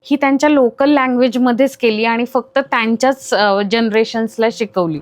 ही त्यांच्या लोकल लँग्वेजमध्येच केली आणि फक्त त्यांच्याच जनरेशन्सला शिकवली.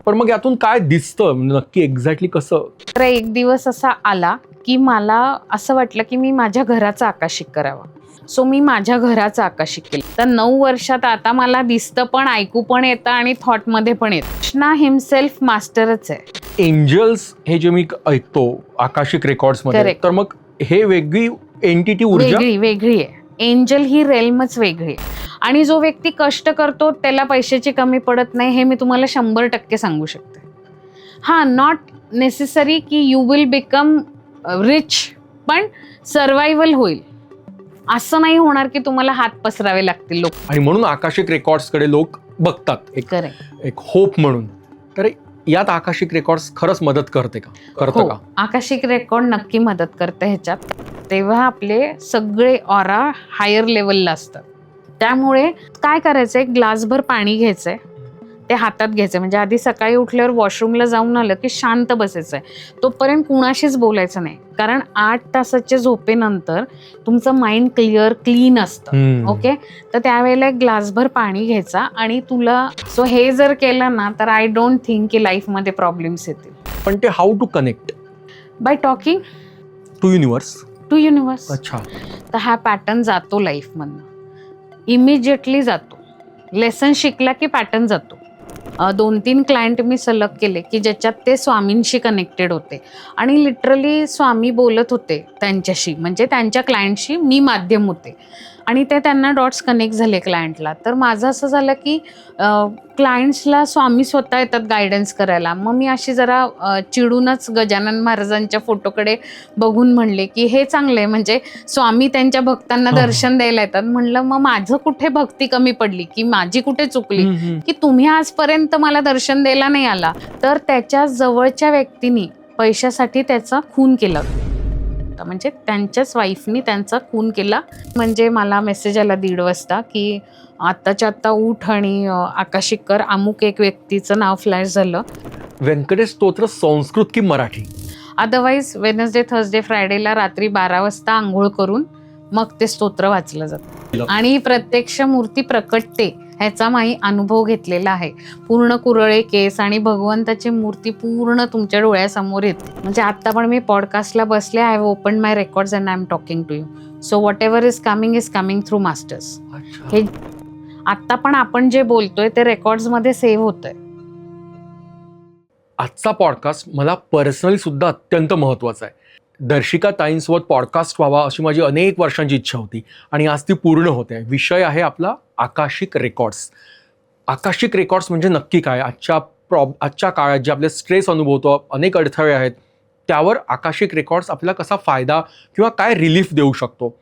पण मग यातून काय दिसतं नक्की एक्झॅक्टली कसं? तर एक दिवस असा आला की मला असं वाटलं की मी माझ्या घराचं आकाशिक करावं. सो मी माझ्या घराचं आकाशिक केलं. तर 9 वर्षात आता मला दिसतं पण, ऐकू पण येतं आणि थॉटमध्ये पण येतं. कृष्णा हिमसेल्फ मास्टरच आहे. एंजल्स हे जे मी ऐकतो आकाशिक रेकॉर्ड्समध्ये, Correct. तर मग हे वेगळी एंटिटी ऊर्जा वेगळी आहे. एंजल ही रेल्मच वेगळी आहे. आणि जो व्यक्ती कष्ट करतो त्याला पैशाची कमी पडत नाही, हे मी तुम्हाला 100% सांगू शकते. नॉट नेसेसरी की यू विल बिकम रिच, पण सर्वायवल होईल. असं नाही होणार की तुम्हाला हात पसरावे लागतील लोक. आणि म्हणून आकाशिक रेकॉर्ड्सकडे लोक बघतात एक होप म्हणून. तर यात आकाशिक रेकॉर्ड्स खरंच मदत करते का? करतं का? आकाशिक रेकॉर्ड नक्की मदत करते ह्याच्यात. तेव्हा आपले सगळे ऑरा हायर लेवलला असतात. त्यामुळे काय करायचंय, एक ग्लासभर पाणी घ्यायचंय, ते हातात घ्यायचंय. म्हणजे आधी सकाळी उठल्यावर वॉशरूमला जाऊन आलं की शांत बसायचंय. तोपर्यंत कुणाशीच बोलायचं नाही, कारण 8 तासाच्या झोपेनंतर तुमचं माइंड क्लीन असतं. ओके, तर त्यावेळेला एक ग्लासभर पाणी घ्यायचा आणि तुला हे जर केलं ना, तर आय डोंट थिंक की लाईफमध्ये प्रॉब्लेम्स येतील. पण ते how to connect? By talking to universe. अच्छा. तर हा पॅटर्न जातो लाईफमधनं, इमिजिएटली जातो. लेसन शिकला की पॅटर्न जातो. 2-3 क्लायंट मी सलग केले की ज्याच्यात ते स्वामींशी कनेक्टेड होते आणि लिटरली स्वामी बोलत होते त्यांच्याशी, म्हणजे त्यांच्या क्लायंटशी मी माध्यम होते आणि ते त्यांना डॉट्स कनेक्ट झाले क्लायंटला. तर माझं असं झालं की क्लायंट्सला स्वामी स्वतः येतात गायडन्स करायला. मग मी अशी जरा चिडूनच गजानन महाराजांच्या फोटोकडे बघून म्हणले की हे चांगलं आहे, म्हणजे स्वामी त्यांच्या भक्तांना दर्शन द्यायला येतात. म्हणलं मग माझं कुठे भक्ती कमी पडली, की माझी कुठे चुकली की तुम्ही आजपर्यंत मला दर्शन द्यायला नाही आला. तर त्याच्या जवळच्या व्यक्तीने पैशासाठी त्याचा खून केला, म्हणजे त्यांच्याच वाईफनी त्यांचा खून केला. म्हणजे मला मेसेज आला 1:30 वाजता की आत्ताच्या आत्ता उठ आणि आकाशिक कर. अमुक एक व्यक्तीचं नाव फ्लॅश झालं. व्यंकटेश स्तोत्र संस्कृत की मराठी? अदरवाईज वेडनेसडे, थर्सडे, फ्रायडेला रात्री 12 वाजता आंघोळ करून मग ते स्तोत्र वाचलं जातं आणि प्रत्यक्ष मूर्ती प्रकटते. ह्याचा मी अनुभव घेतलेला आहे. पूर्ण कुरळे केस आणि भगवंताची मूर्ती पूर्ण तुमच्या डोळ्यासमोर येते. म्हणजे आता पण मी पॉडकास्टला बसले, I have open my records and I am talking to you. So whatever is coming through masters. हे आता पण आपण जे बोलतोय ते रेकॉर्ड्समध्ये सेव्ह होतंय. आजचा पॉडकास्ट मला पर्सनली सुद्धा अत्यंत महत्त्वाचा आहे. दर्शिका ताईंसोबत पॉडकास्ट व्हावा अशी माझी अनेक वर्षांची इच्छा होती आणि आज ती पूर्ण होते. विषय आहे आपला आकाशिक रेकॉर्ड्स. आकाशिक रेकॉर्ड्स म्हणजे नक्की काय? आजच्या काळात जे आपले स्ट्रेस अनुभवतो, अनेक अडथळे आहेत, त्यावर आकाशिक रेकॉर्ड्स आपल्याला कसा फायदा किंवा काय रिलीफ देऊ शकतो?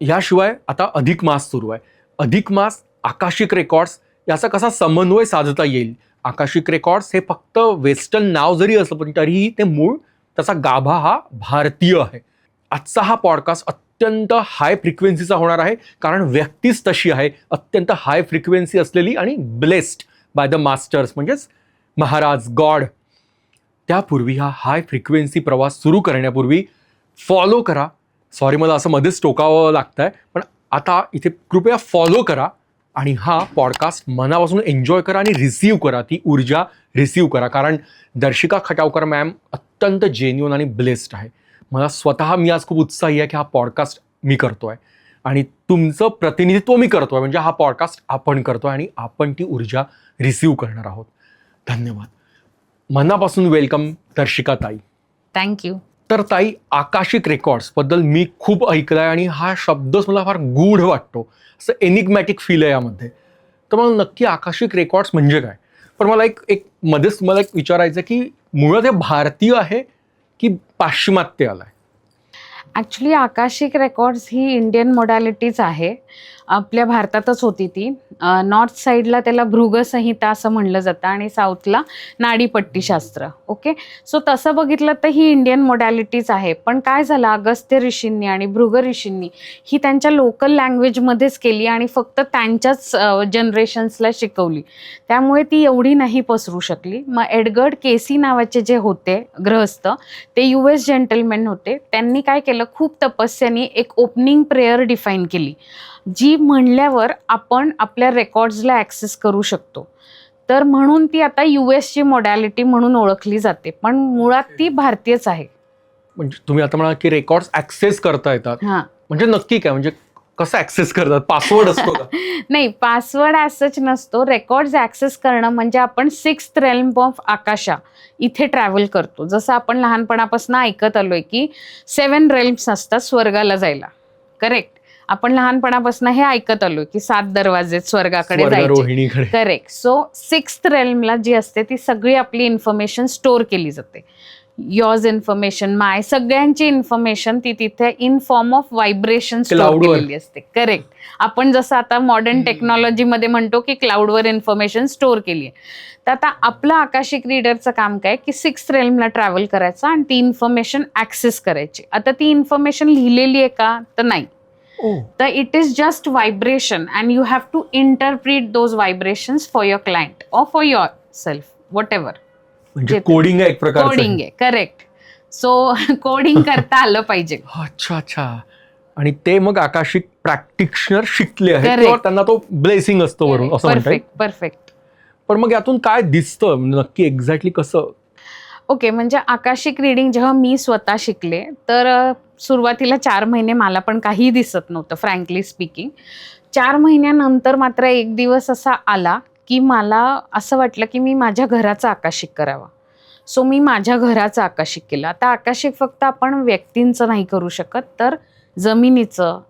याशिवाय आता अधिक मास सुरू आहे. अधिक मास, आकाशिक रेकॉर्ड्स याचा कसा समन्वय साधता येईल? आकाशिक रेकॉर्ड्स हे फक्त वेस्टर्न नाव जरी असलं पण तरीही ते मूळ, त्याचा गाभा हा भारतीय आहे. आजचा हा पॉडकास्ट अत्यंत हाय फ्रिक्वेन्सीचा होणार आहे, कारण व्यक्तीच तशी आहे, अत्यंत हाय फ्रिक्वेन्सी असलेली आणि ब्लेस्ड बाय द मास्टर्स, म्हणजेच महाराज, गॉड. त्यापूर्वी हा हाय फ्रिक्वेन्सी प्रवास सुरू करण्यापूर्वी फॉलो करा. सॉरी, मला असं मध्येच टोकावं लागतंय, पण आता इथे कृपया फॉलो करा आणि हा पॉडकास्ट मनापासून एन्जॉय करा आणि रिसीव्ह करा, ती ऊर्जा रिसीव्ह करा. कारण दर्शिका खटावकर मॅम अत्यंत जेन्युइन आणि ब्लेस्ड आहे. मला स्वतः, मी आज खूप उत्साही आहे की हा पॉडकास्ट मी करतोय आणि तुमचं प्रतिनिधित्व मी करतोय, म्हणजे हा पॉडकास्ट आपण करतोय आणि आपण ती ऊर्जा रिसीव्ह करणार आहोत. धन्यवाद. मनापासून वेलकम दर्शिका ताई. थँक्यू. तर ताई, आकाशिक रेकॉर्ड्स बद्दल मी खूप ऐकलंय आणि हा शब्दच मला फार गूढ वाटतो, असं एनिग्मॅटिक फील आहे यामध्ये. तर मला नक्की आकाशिक रेकॉर्ड्स म्हणजे काय? पण मला एक मध्येच मला एक विचारायचं की मुळात हे भारतीय आहे की पाश्चिमात्य आलाय? ॲक्च्युली आकाशिक रेकॉर्ड्स ही इंडियन मोडॅलिटीच आहे. आपल्या भारतातच होती ती. नॉर्थ साईडला त्याला भृगसंहिता असं म्हणलं जातं आणि साऊथला नाडीपट्टीशास्त्र. ओके, सो तसं बघितलं तर ही इंडियन मोडॅलिटीच आहे. पण काय झालं, अगस्त्य ऋषींनी आणि भृग ऋषींनी ही त्यांच्या लोकल लँग्वेजमध्येच केली आणि फक्त त्यांच्याच जनरेशन्सला शिकवली. त्यामुळे ती एवढी नाही पसरू शकली. मग एडगर्ड केसी नावाचे जे होते गृहस्थ, ते US जेंटलमॅन होते. त्यांनी काय केलं, झालं खूप तपस्याने एक ओपनिंग प्रेयर डिफाईन केली, जी म्हणल्यावर आपण आपल्या रेकॉर्ड्सला ॲक्सेस करू शकतो. तर म्हणून ती आता US ची मॉडॅलिटी म्हणून ओळखली जाते, पण मुळात ती भारतीयच आहे. म्हणजे तुम्ही आता म्हणा की रेकॉर्ड्स ऍक्सेस करता येतात, हां. म्हणजे नक्की काय, म्हणजे कसं ऍक्सेस करतात? पासवर्ड असतो का? नाही, पासवर्ड ॲज नसतो. रेकॉर्ड्स ॲक्सेस करणं म्हणजे आपण 6th रेल्म ऑफ आकाशा इथे ट्रॅव्हल करतो. जसं आपण लहानपणापासून ऐकत आलोय की 7 रेल्म्स असतात स्वर्गाला जायला. करेक्ट. आपण लहानपणापासून हे ऐकत आलोय की 7 दरवाजे स्वर्गाकडे जायचे. स्वर्गारोहिणीकडे. करेक्ट. सो 6th रेल्मला जी असते ती सगळी आपली इन्फॉर्मेशन स्टोअर केली जाते. युअर्स इन्फॉर्मेशन, माय सगळ्यांची इन्फॉर्मेशन ती तिथे in form of vibration store Cloudवर. केलेली असते. करेक्ट. आपण जसं आता मॉडर्न टेक्नॉलॉजीमध्ये म्हणतो की क्लाउडवर इन्फॉर्मेशन स्टोअर केली आहे. तर आता आपलं आकाशिक रीडरचं काम काय की 6th रेल्मला ट्रॅव्हल करायचं आणि ती इन्फॉर्मेशन ॲक्सेस करायची. आता ती इन्फॉर्मेशन लिहिलेली आहे का? तर नाही. तर it is just vibration and you have to interpret those vibrations for your client or for yourself, whatever. म्हणजे कोडिंग आहे एक प्रकारचं. कोडिंग आहे. करेक्ट. सो कोडिंग करता आलं पाहिजे. अच्छा अच्छा. आणि ते मग आकाशिक प्रॅक्टिशनर शिकले आहेत Correct. किंवा त्यांना तो ब्लेसिंग असतो वरून, असं म्हणता येईल. परफेक्ट. पण मग यातून काय दिसतं नक्की, एक्झॅक्टली कसं? ओके, म्हणजे आकाशिक रीडिंग जेव्हा मी स्वतः शिकले तर सुरुवातीला 4 महिने मला पण काही दिसत नव्हतं, फ्रँकली स्पीकिंग. 4 महिन्यानंतर मात्र एक दिवस असा आला की मला असं वाटलं की मी माझ्या घराचं आकाशिक करावं. सो मी माझ्या घराचं आकाशिक केलं. आता आकाशिक फक्त आपण व्यक्तींचं नाही करू शकत, तर जमिनीचं,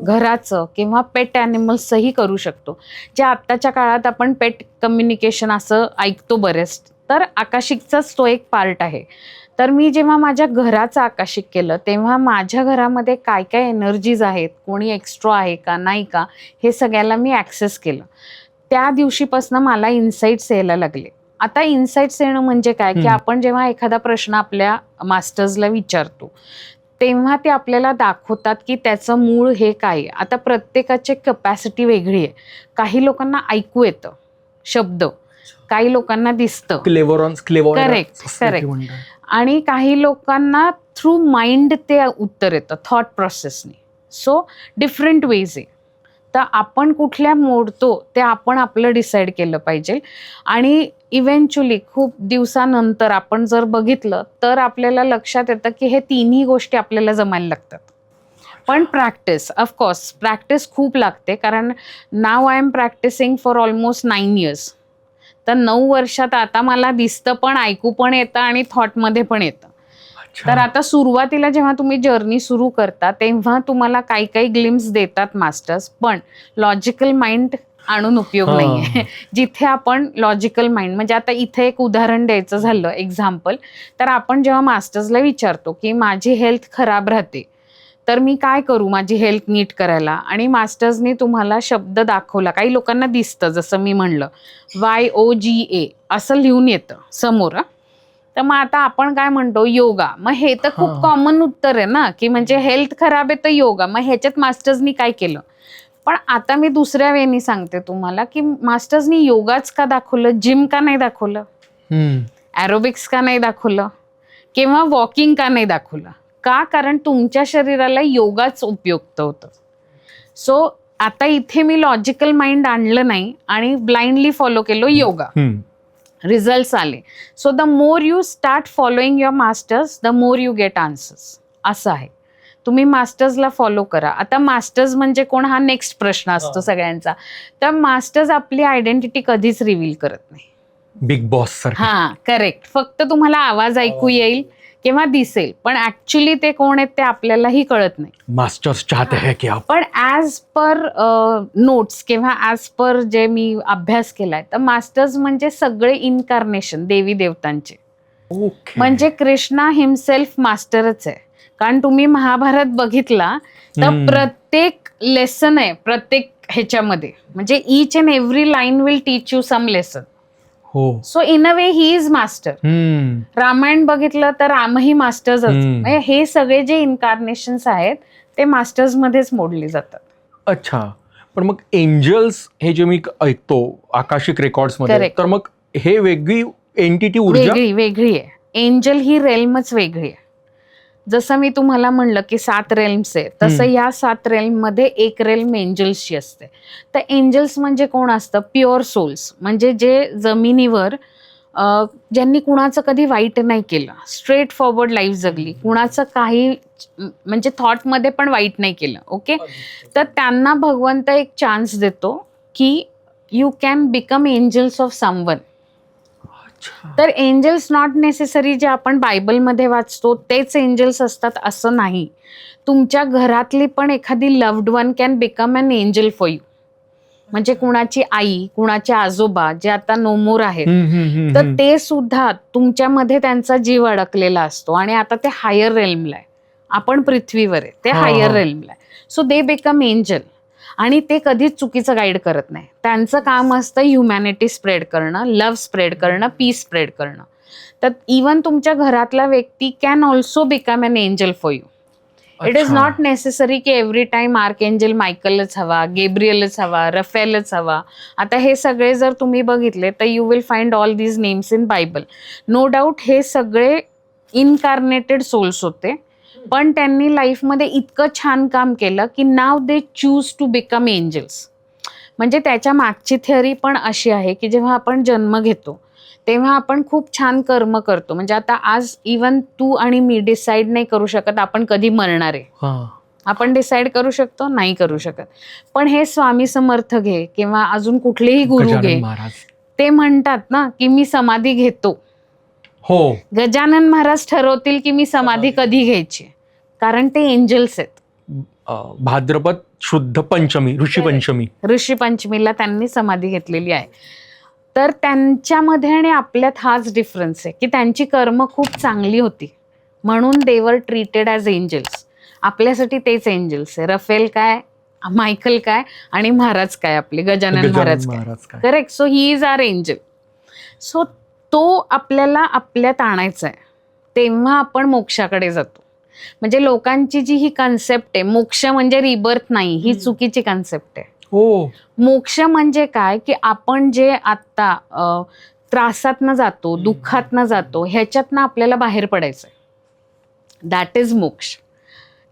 घराचं किंवा पेट ॲनिमल्सचंही करू शकतो. जे आत्ताच्या काळात आपण पेट कम्युनिकेशन असं ऐकतो बरेच, तर आकाशिकचाच तो एक पार्ट आहे. तर मी जेव्हा माझ्या घराचं आकाशिक केलं तेव्हा माझ्या घरामध्ये काय काय एनर्जीज आहेत, कोणी एक्स्ट्रा आहे का नाही का, हे सगळ्याला मी ॲक्सेस केलं. त्या दिवशीपासून मला इन्साईट्स यायला लागले. आता इन्साईट्स येणं म्हणजे काय की आपण जेव्हा एखादा प्रश्न आपल्या मास्टर्सला विचारतो तेव्हा ते आपल्याला दाखवतात की त्याचं मूळ हे काय आहे. आता प्रत्येकाची कपॅसिटी वेगळी आहे. काही लोकांना ऐकू येतं शब्द, काही लोकांना दिसतं. करेक्ट. आणि काही लोकांना थ्रू माइंड ते उत्तर येतं, थॉट प्रोसेसने. सो डिफरंट वेज आहे. तर आपण कुठल्या मोडतो ते आपण आपलं डिसाईड केलं पाहिजे. आणि इव्हेंच्युअली खूप दिवसानंतर आपण जर बघितलं तर आपल्याला लक्षात येतं की हे तिन्ही गोष्टी आपल्याला जमायला लागतात. पण प्रॅक्टिस, ऑफकोर्स प्रॅक्टिस खूप लागते, कारण नाव I am practising for almost 9 years. तर 9 वर्षात आता मला दिसतं पण, ऐकू पण येतं आणि थॉटमध्ये पण येतं. तर आता सुरुवातीला जेव्हा तुम्ही जर्नी सुरू करता तेव्हा तुम्हाला काही काही ग्लिम्स देतात मास्टर्स, पण लॉजिकल माइंड आणून उपयोग नाहीये. जिथे आपण लॉजिकल माइंड, म्हणजे आता इथे एक उदाहरण द्यायचं झालं, एक्झाम्पल, तर आपण जेव्हा मास्टर्सला विचारतो की माझी हेल्थ खराब राहते तर मी काय करू माझी हेल्थ नीट करायला, आणि मास्टर्सनी तुम्हाला शब्द दाखवला, काही लोकांना दिसतं, जसं मी म्हणलं YOGA असं लिहून येतं समोर. तर मग आता आपण काय म्हणतो, योगा. मग हे तर खूप कॉमन उत्तर आहे ना, की म्हणजे हेल्थ खराब आहे तर योगा. मग ह्याच्यात मास्टर्सनी काय केलं? पण आता मी दुसऱ्या वेळी सांगते तुम्हाला की मास्टर्सनी योगाच का दाखवलं, जिम का नाही दाखवलं, ॲरोबिक्स का नाही दाखवलं, किंवा वॉकिंग का नाही दाखवलं? का? कारण तुमच्या शरीराला योगाच उपयुक्त होतं. सो आता इथे मी लॉजिकल माइंड आणलं नाही आणि ब्लाइंडली फॉलो केलो योगा. रिझल्ट्स आले. So the more you start following your masters the more you get answers. असं आहे. तुम्ही मास्टर्सला फॉलो करा. आता मास्टर्स म्हणजे कोण, हा नेक्स्ट प्रश्न असतो सगळ्यांचा. तर मास्टर्स आपली आयडेंटिटी कधीच रिव्हील करत नाही. बिग बॉस सारखं. हां, करेक्ट. फक्त तुम्हाला आवाज ऐकू येईल किंवा दिसेल, पण ऍक्च्युली ते कोण आहेत ते आपल्यालाही कळत नाही. मास्टर्स चाहते हैं की आप. पण ॲज पर नोट्स किंवा ॲज पर जे मी अभ्यास केलाय, तर मास्टर्स म्हणजे सगळे इन्कार्नेशन देवी देवतांचे. म्हणजे कृष्णा हिमसेल्फ मास्टरच आहे. कारण तुम्ही महाभारत बघितला तर प्रत्येक लेसन आहे प्रत्येक ह्याच्यामध्ये, म्हणजे each and every line will teach you some lesson. So in a way he is master. Ramayan बघितलं तर रामही मास्टर्स. म्हणजे हे सगळे जे इन्कार्नेशन्स आहेत ते मास्टर्स मध्येच मोडले जातात. अच्छा. पण मग एंजल्स हे जे मी ऐकतो आकाशिक रेकॉर्ड्स मध्ये, तर मग हे वेगळी एंटिटी, ऊर्जा वेगळी आहे. एंजल ही रेल्मच वेगळी आहे. जसं मी तुम्हाला म्हणलं की 7 रेल्म्स आहे, तसं या 7 रेल्म मध्ये एक रेल्म एंजल्सची असते. तर एंजल्स म्हणजे कोण असतं? प्युअर सोल्स, म्हणजे जे जमिनीवर ज्यांनी कुणाचं कधी वाईट नाही केलं, स्ट्रेट फॉरवर्ड लाईफ जगली, कुणाचं काही म्हणजे थॉटमध्ये पण वाईट नाही केलं. ओके, तर त्यांना भगवंत एक चान्स देतो की you can become angels of someone. तर एंजल्स नॉट नेसेसरी जे आपण बायबलमध्ये वाचतो तेच एंजल्स असतात असं नाही. तुमच्या घरातली पण एखादी loved one can become an angel for you. म्हणजे कुणाची आई, कुणाचे आजोबा जे आता नो मोर आहेत, तर ते सुद्धा तुमच्यामध्ये त्यांचा जीव अडकलेला असतो आणि आता ते हायर रेल्मला आहे. आपण पृथ्वीवर आहे, ते हायर रेल्मला आहे. So they become angel. आणि ते कधीच चुकीचं गाईड करत नाही. त्यांचं काम असतं ह्युमॅनिटी स्प्रेड करणं, लव्ह स्प्रेड करणं, पीस स्प्रेड करणं. तर इवन तुमच्या घरातला व्यक्ती can also become an angel for you. It is not necessary की एव्हरी टाइम आर्कएंजल मायकलच हवा, गेब्रियलच हवा, रफेलच हवा. आता हे सगळे जर तुम्ही बघितले तर you will find all these names in Bible. No doubt हे सगळे इनकार्नेटेड सोल्स होते, पण त्यांनी लाईफमध्ये इतकं छान काम केलं की नाव they choose to become angels. म्हणजे त्याच्या मागची थिअरी पण अशी आहे की जेव्हा आपण जन्म घेतो तेव्हा आपण खूप छान कर्म करतो. म्हणजे आता आज इवन तू आणि मी डिसाईड नाही करू शकत आपण कधी मरणार आहे. आपण डिसाईड करू शकतो? नाही करू शकत. पण हे स्वामी समर्थ घे किंवा अजून कुठलेही गुरु घे, ते म्हणतात ना की मी समाधी घेतो. हो, गजानन महाराज ठरवतील की मी समाधी कधी घ्यायची, कारण ते एंजल्स आहेत. भाद्रपद शुद्ध पंचमी, ऋषी पंचमीला त्यांनी समाधी घेतलेली आहे. तर त्यांच्यामध्ये आणि आपल्यात हाच डिफरन्स आहे की त्यांची कर्म खूप चांगली होती म्हणून दे वर ट्रीटेड ॲज एंजल्स. आपल्यासाठी तेच एंजल्स आहे. रफेल काय, मायकल काय आणि महाराज काय, आपले गजानन महाराज काय. Correct. So he is our angel. सो तो आपल्याला आपल्यात आणायचा आहे, तेव्हा आपण मोक्षाकडे जातो. म्हणजे लोकांची जी ही कन्सेप्ट आहे, मोक्ष म्हणजे रिबर्थ नाही, ही चुकीची कन्सेप्ट आहे. मोक्ष म्हणजे काय की आपण जे आत्ता त्रासातनं जातो, दुःखातनं जातो, ह्याच्यातनं आपल्याला बाहेर पडायचंय. दॅट इज मोक्ष.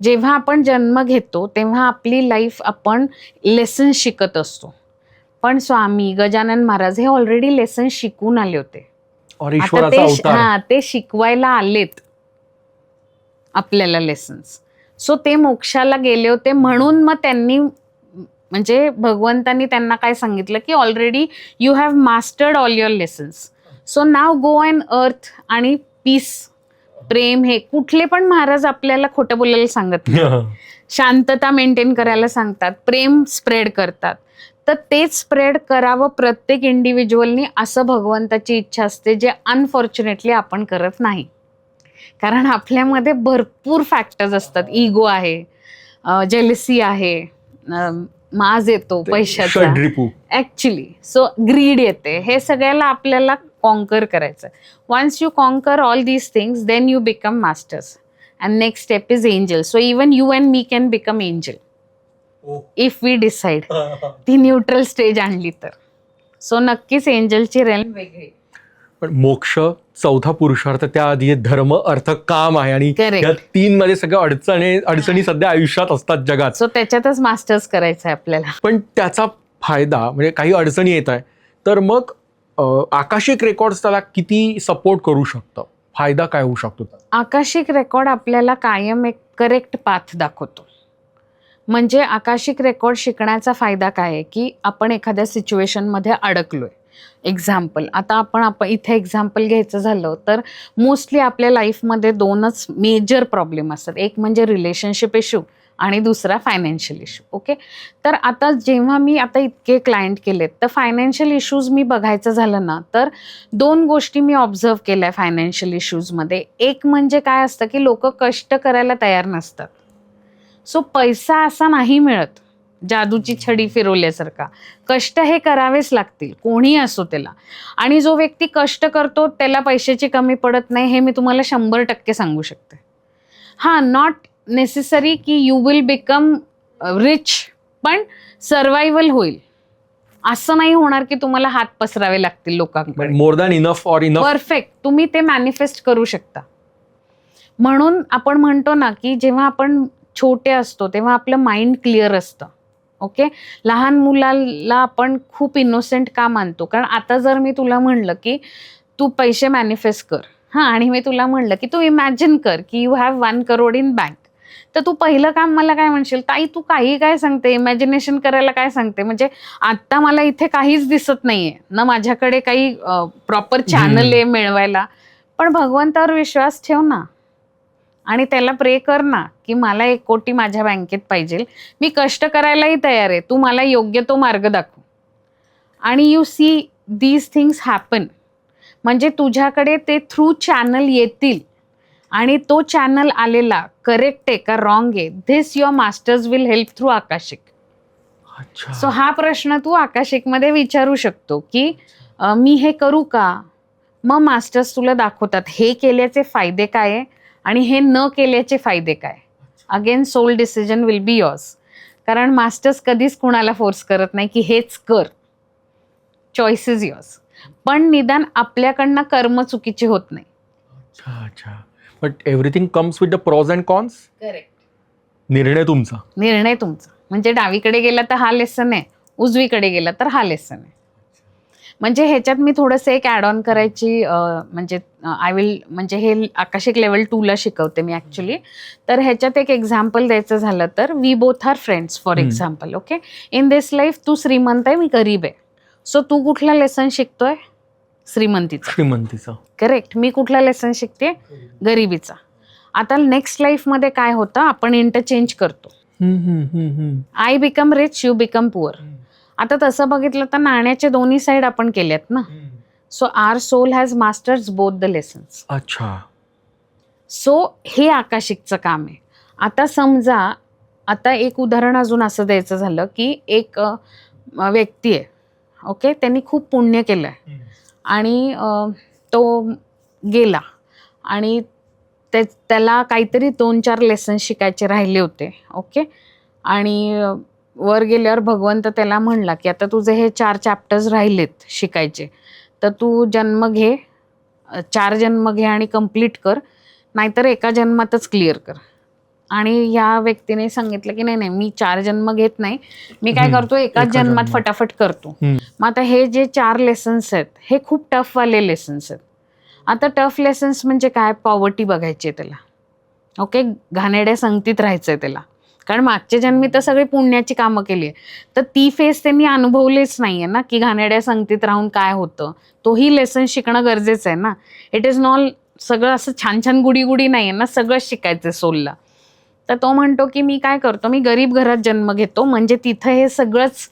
जेव्हा आपण जन्म घेतो तेव्हा आपली लाईफ आपण लेसन शिकत असतो. पण स्वामी गजानन महाराज हे ऑलरेडी लेसन शिकून आले होते. ते शिकवायला आलेत आपल्याला लेसन्स. सो ते मोक्षाला गेले होते म्हणून मग त्यांनी, म्हणजे भगवंतांनी त्यांना काय सांगितलं की already you have mastered all your lessons, so now go on earth आणि पीस, प्रेम. हे कुठले पण महाराज आपल्याला खोटं बोलायला सांगत नाही, शांतता मेंटेन करायला सांगतात, प्रेम स्प्रेड करतात. तर तेच स्प्रेड करावं प्रत्येक इंडिव्हिज्युअलनी, असं भगवंताची इच्छा असते, जे अनफॉर्च्युनेटली आपण करत नाही. कारण आपल्यामध्ये भरपूर फॅक्टर्स असतात. इगो आहे, जेलसी आहे, माज येतो पैशाचा ऍक्च्युली, सो ग्रीड येते. हे सगळ्याला आपल्याला कॉन्कर करायचं. Once you conquer all these things then you become masters and next step is angel. So even you and me can become angel if we decide. ती न्यूट्रल स्टेज आणली तर. So नक्कीच एंजलची realm वेगळी. पण मोक्ष चौथा पुरुषार्थ, त्याआधी धर्म, अर्थ, काम आहे आणि या 3 मध्ये सगळ्या अडचणी सध्या आयुष्यात असतात जगात. सो त्याच्यातच मास्टर्स करायचं आहे आपल्याला. पण त्याचा फायदा म्हणजे काही अडचणी येत आहे तर मग आकाशिक रेकॉर्ड्स त्याला किती सपोर्ट करू शकतं? फायदा काय होऊ शकतो? आकाशिक रेकॉर्ड आपल्याला कायम एक करेक्ट पाथ दाखवतो. म्हणजे आकाशिक रेकॉर्ड शिकण्याचा फायदा काय आहे की आपण एखाद्या सिच्युएशनमध्ये अडकलोय. एक्झाम्पल, आता आपण इथे एक्झाम्पल घ्यायचं झालं तर मोस्टली आपल्या लाईफमध्ये 2च मेजर प्रॉब्लेम असतात. एक म्हणजे रिलेशनशिप इश्यू आणि दुसरा फायनान्शियल इश्यू. ओके, तर आता जेव्हा मी आता इतके क्लायंट केलेत तर फायनान्शियल इश्यूज मी बघायचं झालं ना तर 2 गोष्टी मी ऑब्झर्व केल्या फायनान्शियल इश्यूजमध्ये. एक म्हणजे काय असतं की लोक कष्ट करायला तयार नसतात. सो पैसा असा नाही मिळत जादूची छडी फिरवल्यासारखा. कष्ट हे करावेच लागतील, कोणी असो त्याला. आणि जो व्यक्ती कष्ट करतो त्याला पैशाची कमी पडत नाही, हे मी तुम्हाला 100% सांगू शकते. नॉट नेसेसरी की यू विल बिकम रिच, पण सर्वायवल होईल. असं नाही होणार की तुम्हाला हात पसरावे लागतील लोकांकडे. More than enough or enough. Perfect. तुम्ही ते मॅनिफेस्ट करू शकता. म्हणून आपण म्हणतो ना की जेव्हा आपण छोटे असतो तेव्हा आपलं माइंड क्लिअर असतं. ओके, लहान मुलाला आपण खूप इनोसेंट का मानतो? कारण आता जर मी तुला म्हणलं की तू पैसे मॅनिफेस्ट कर, हां, आणि मी तुला म्हणलं की तू इमॅजिन कर की you have 1 crore in bank, तर तू पहिलं काम मला काय म्हणशील, ताई तू काही काय सांगते, इमॅजिनेशन करायला काय सांगते, म्हणजे आत्ता मला इथे काहीच दिसत नाहीये ना, माझ्याकडे काही प्रॉपर चॅनल आहे मिळवायला. पण भगवंतावर विश्वास ठेव ना आणि त्याला प्रे कर ना की मला 1 कोटी माझ्या बँकेत पाहिजे, मी कष्ट करायलाही तयार आहे, तू मला योग्य तो मार्ग दाखव. आणि you see these things happen. म्हणजे तुझ्याकडे ते थ्रू चॅनल येतील आणि तो चॅनल आलेला करेक्ट आहे का रॉंग आहे, this your masters will help through Akashic. So हा प्रश्न तू आकाशिकमध्ये विचारू शकतो की मी हे करू का? मग मास्टर्स तुला दाखवतात हे केल्याचे फायदे काय आहे आणि हे न केल्याचे फायदे काय. Again soul decision will be yours. कारण मास्टर्स कधीच कुणाला फोर्स करत नाही की हेच कर. Choice is yours. पण निदान आपल्याकडनं कर्म चुकीचे होत नाही. अच्छा अच्छा. But everything comes with the pros and cons. Correct. निर्णय तुमचा. निर्णय तुमचा. म्हणजे डावीकडे गेला तर हा लेसन आहे, उजवीकडे गेला तर हा लेसन आहे. म्हणजे ह्याच्यात मी थोडंसं एक ॲड ऑन करायची म्हणजे आय विल, म्हणजे हे आकाशिक लेवल 2ला शिकवते मी ॲक्च्युली. तर ह्याच्यात एक एक्झाम्पल द्यायचं झालं तर we both are friends for example. Okay, in this life तू श्रीमंत आहे, मी गरीब आहे. सो तू कुठला लेसन शिकतोय? श्रीमंतीचा. करेक्ट. मी कुठला लेसन शिकते? गरिबीचा. आता नेक्स्ट लाईफमध्ये काय होतं, आपण इंटरचेंज करतो. I become rich, you become poor. आता तसं बघितलं तर नाण्याचे दोन्ही साईड आपण केल्यात ना. So our soul has masters both the lessons. अच्छा. सो हे आकाशिकचं काम आहे. आता समजा, आता एक उदाहरण अजून असं द्यायचं झालं की एक व्यक्ती आहे, ओके, त्यांनी खूप पुण्य केलं आहे आणि तो गेला आणि त्याला काहीतरी 2-4 लेसन शिकायचे राहिले होते. ओके, आणि वर गेल्यावर भगवंत त्याला म्हणला की आता तुझे हे 4 चॅप्टर्स राहिलेत शिकायचे, तर तू जन्म घे, 4 जन्म घे आणि कंप्लीट कर, नाहीतर एका जन्मातच क्लिअर कर. आणि या व्यक्तीने सांगितलं की नाही नाही, मी 4 जन्म घेत नाही, मी काय करतो एकाच जन्मात फटाफट करतो. मग आता हे जे 4 लेसन्स आहेत हे खूप टफवाले लेसन्स आहेत. आता टफ लेसन्स म्हणजे काय? पॉवर्टी बघायची आहे त्याला. ओके, घाणेरड्या संगतीत राहायचं आहे त्याला, कारण मागच्या जन्मी तर सगळी पुण्याची कामं केली आहे, तर ती फेज त्यांनी अनुभवलीच नाही आहे ना की घाणेरड्या संगतीत राहून काय होतं. तोही लेसन शिकणं गरजेचं आहे ना. इट इज नॉट सगळं असं छान छान गुडी गुडी नाही आहे ना, सगळं शिकायचं आहे सोलला. तर तो म्हणतो की मी काय करतो, मी गरीब घरात जन्म घेतो, म्हणजे तिथं हे सगळंच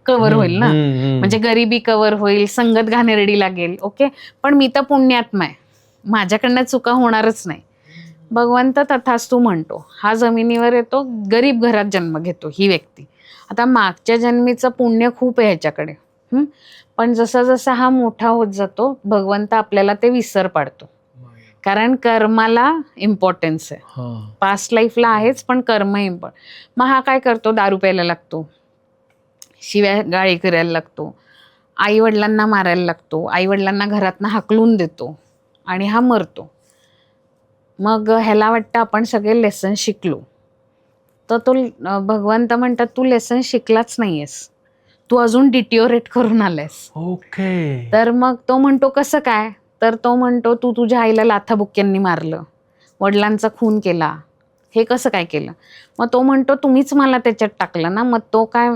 कव्हर होईल ना, म्हणजे गरिबी कव्हर होईल, संगत घाणेरडी लागेल. ओके, पण मी तर पुण्यात्मा आहे, माझ्याकडनं चुका होणारच नाही. भगवंत तथास्तु म्हणतो. हा जमिनीवर येतो, गरीब घरात जन्म घेतो ही व्यक्ती. आता मागच्या जन्मीचं पुण्य खूप आहे ह्याच्याकडे, पण जसा जसा हा मोठा होत जातो भगवंत आपल्याला ते विसर पाडतो, कारण कर्माला इम्पॉर्टन्स आहे. पास्ट लाईफला आहेच पण कर्म इम्पॉर्टंट. मग हा काय करतो, दारू प्यायला लागतो, शिव्या गाळी करायला लागतो, आईवडिलांना मारायला लागतो, आईवडिलांना घरातनं हाकलून देतो आणि हा मरतो. मग ह्याला वाटतं आपण सगळे लेसन शिकलो, तर तो भगवंत म्हणतात तू लेसन शिकलाच नाहीयेस, तू अजून डिटिओरेट करून आलायस. ओके. तर मग तो म्हणतो कसं काय? तर तो म्हणतो तू तुझ्या आईला लाथाबुक्क्यांनी मारलं, वडिलांचा खून केला, हे कसं काय केलं? मग तो म्हणतो तुम्हीच मला त्याच्यात टाकलं ना. मग तो काय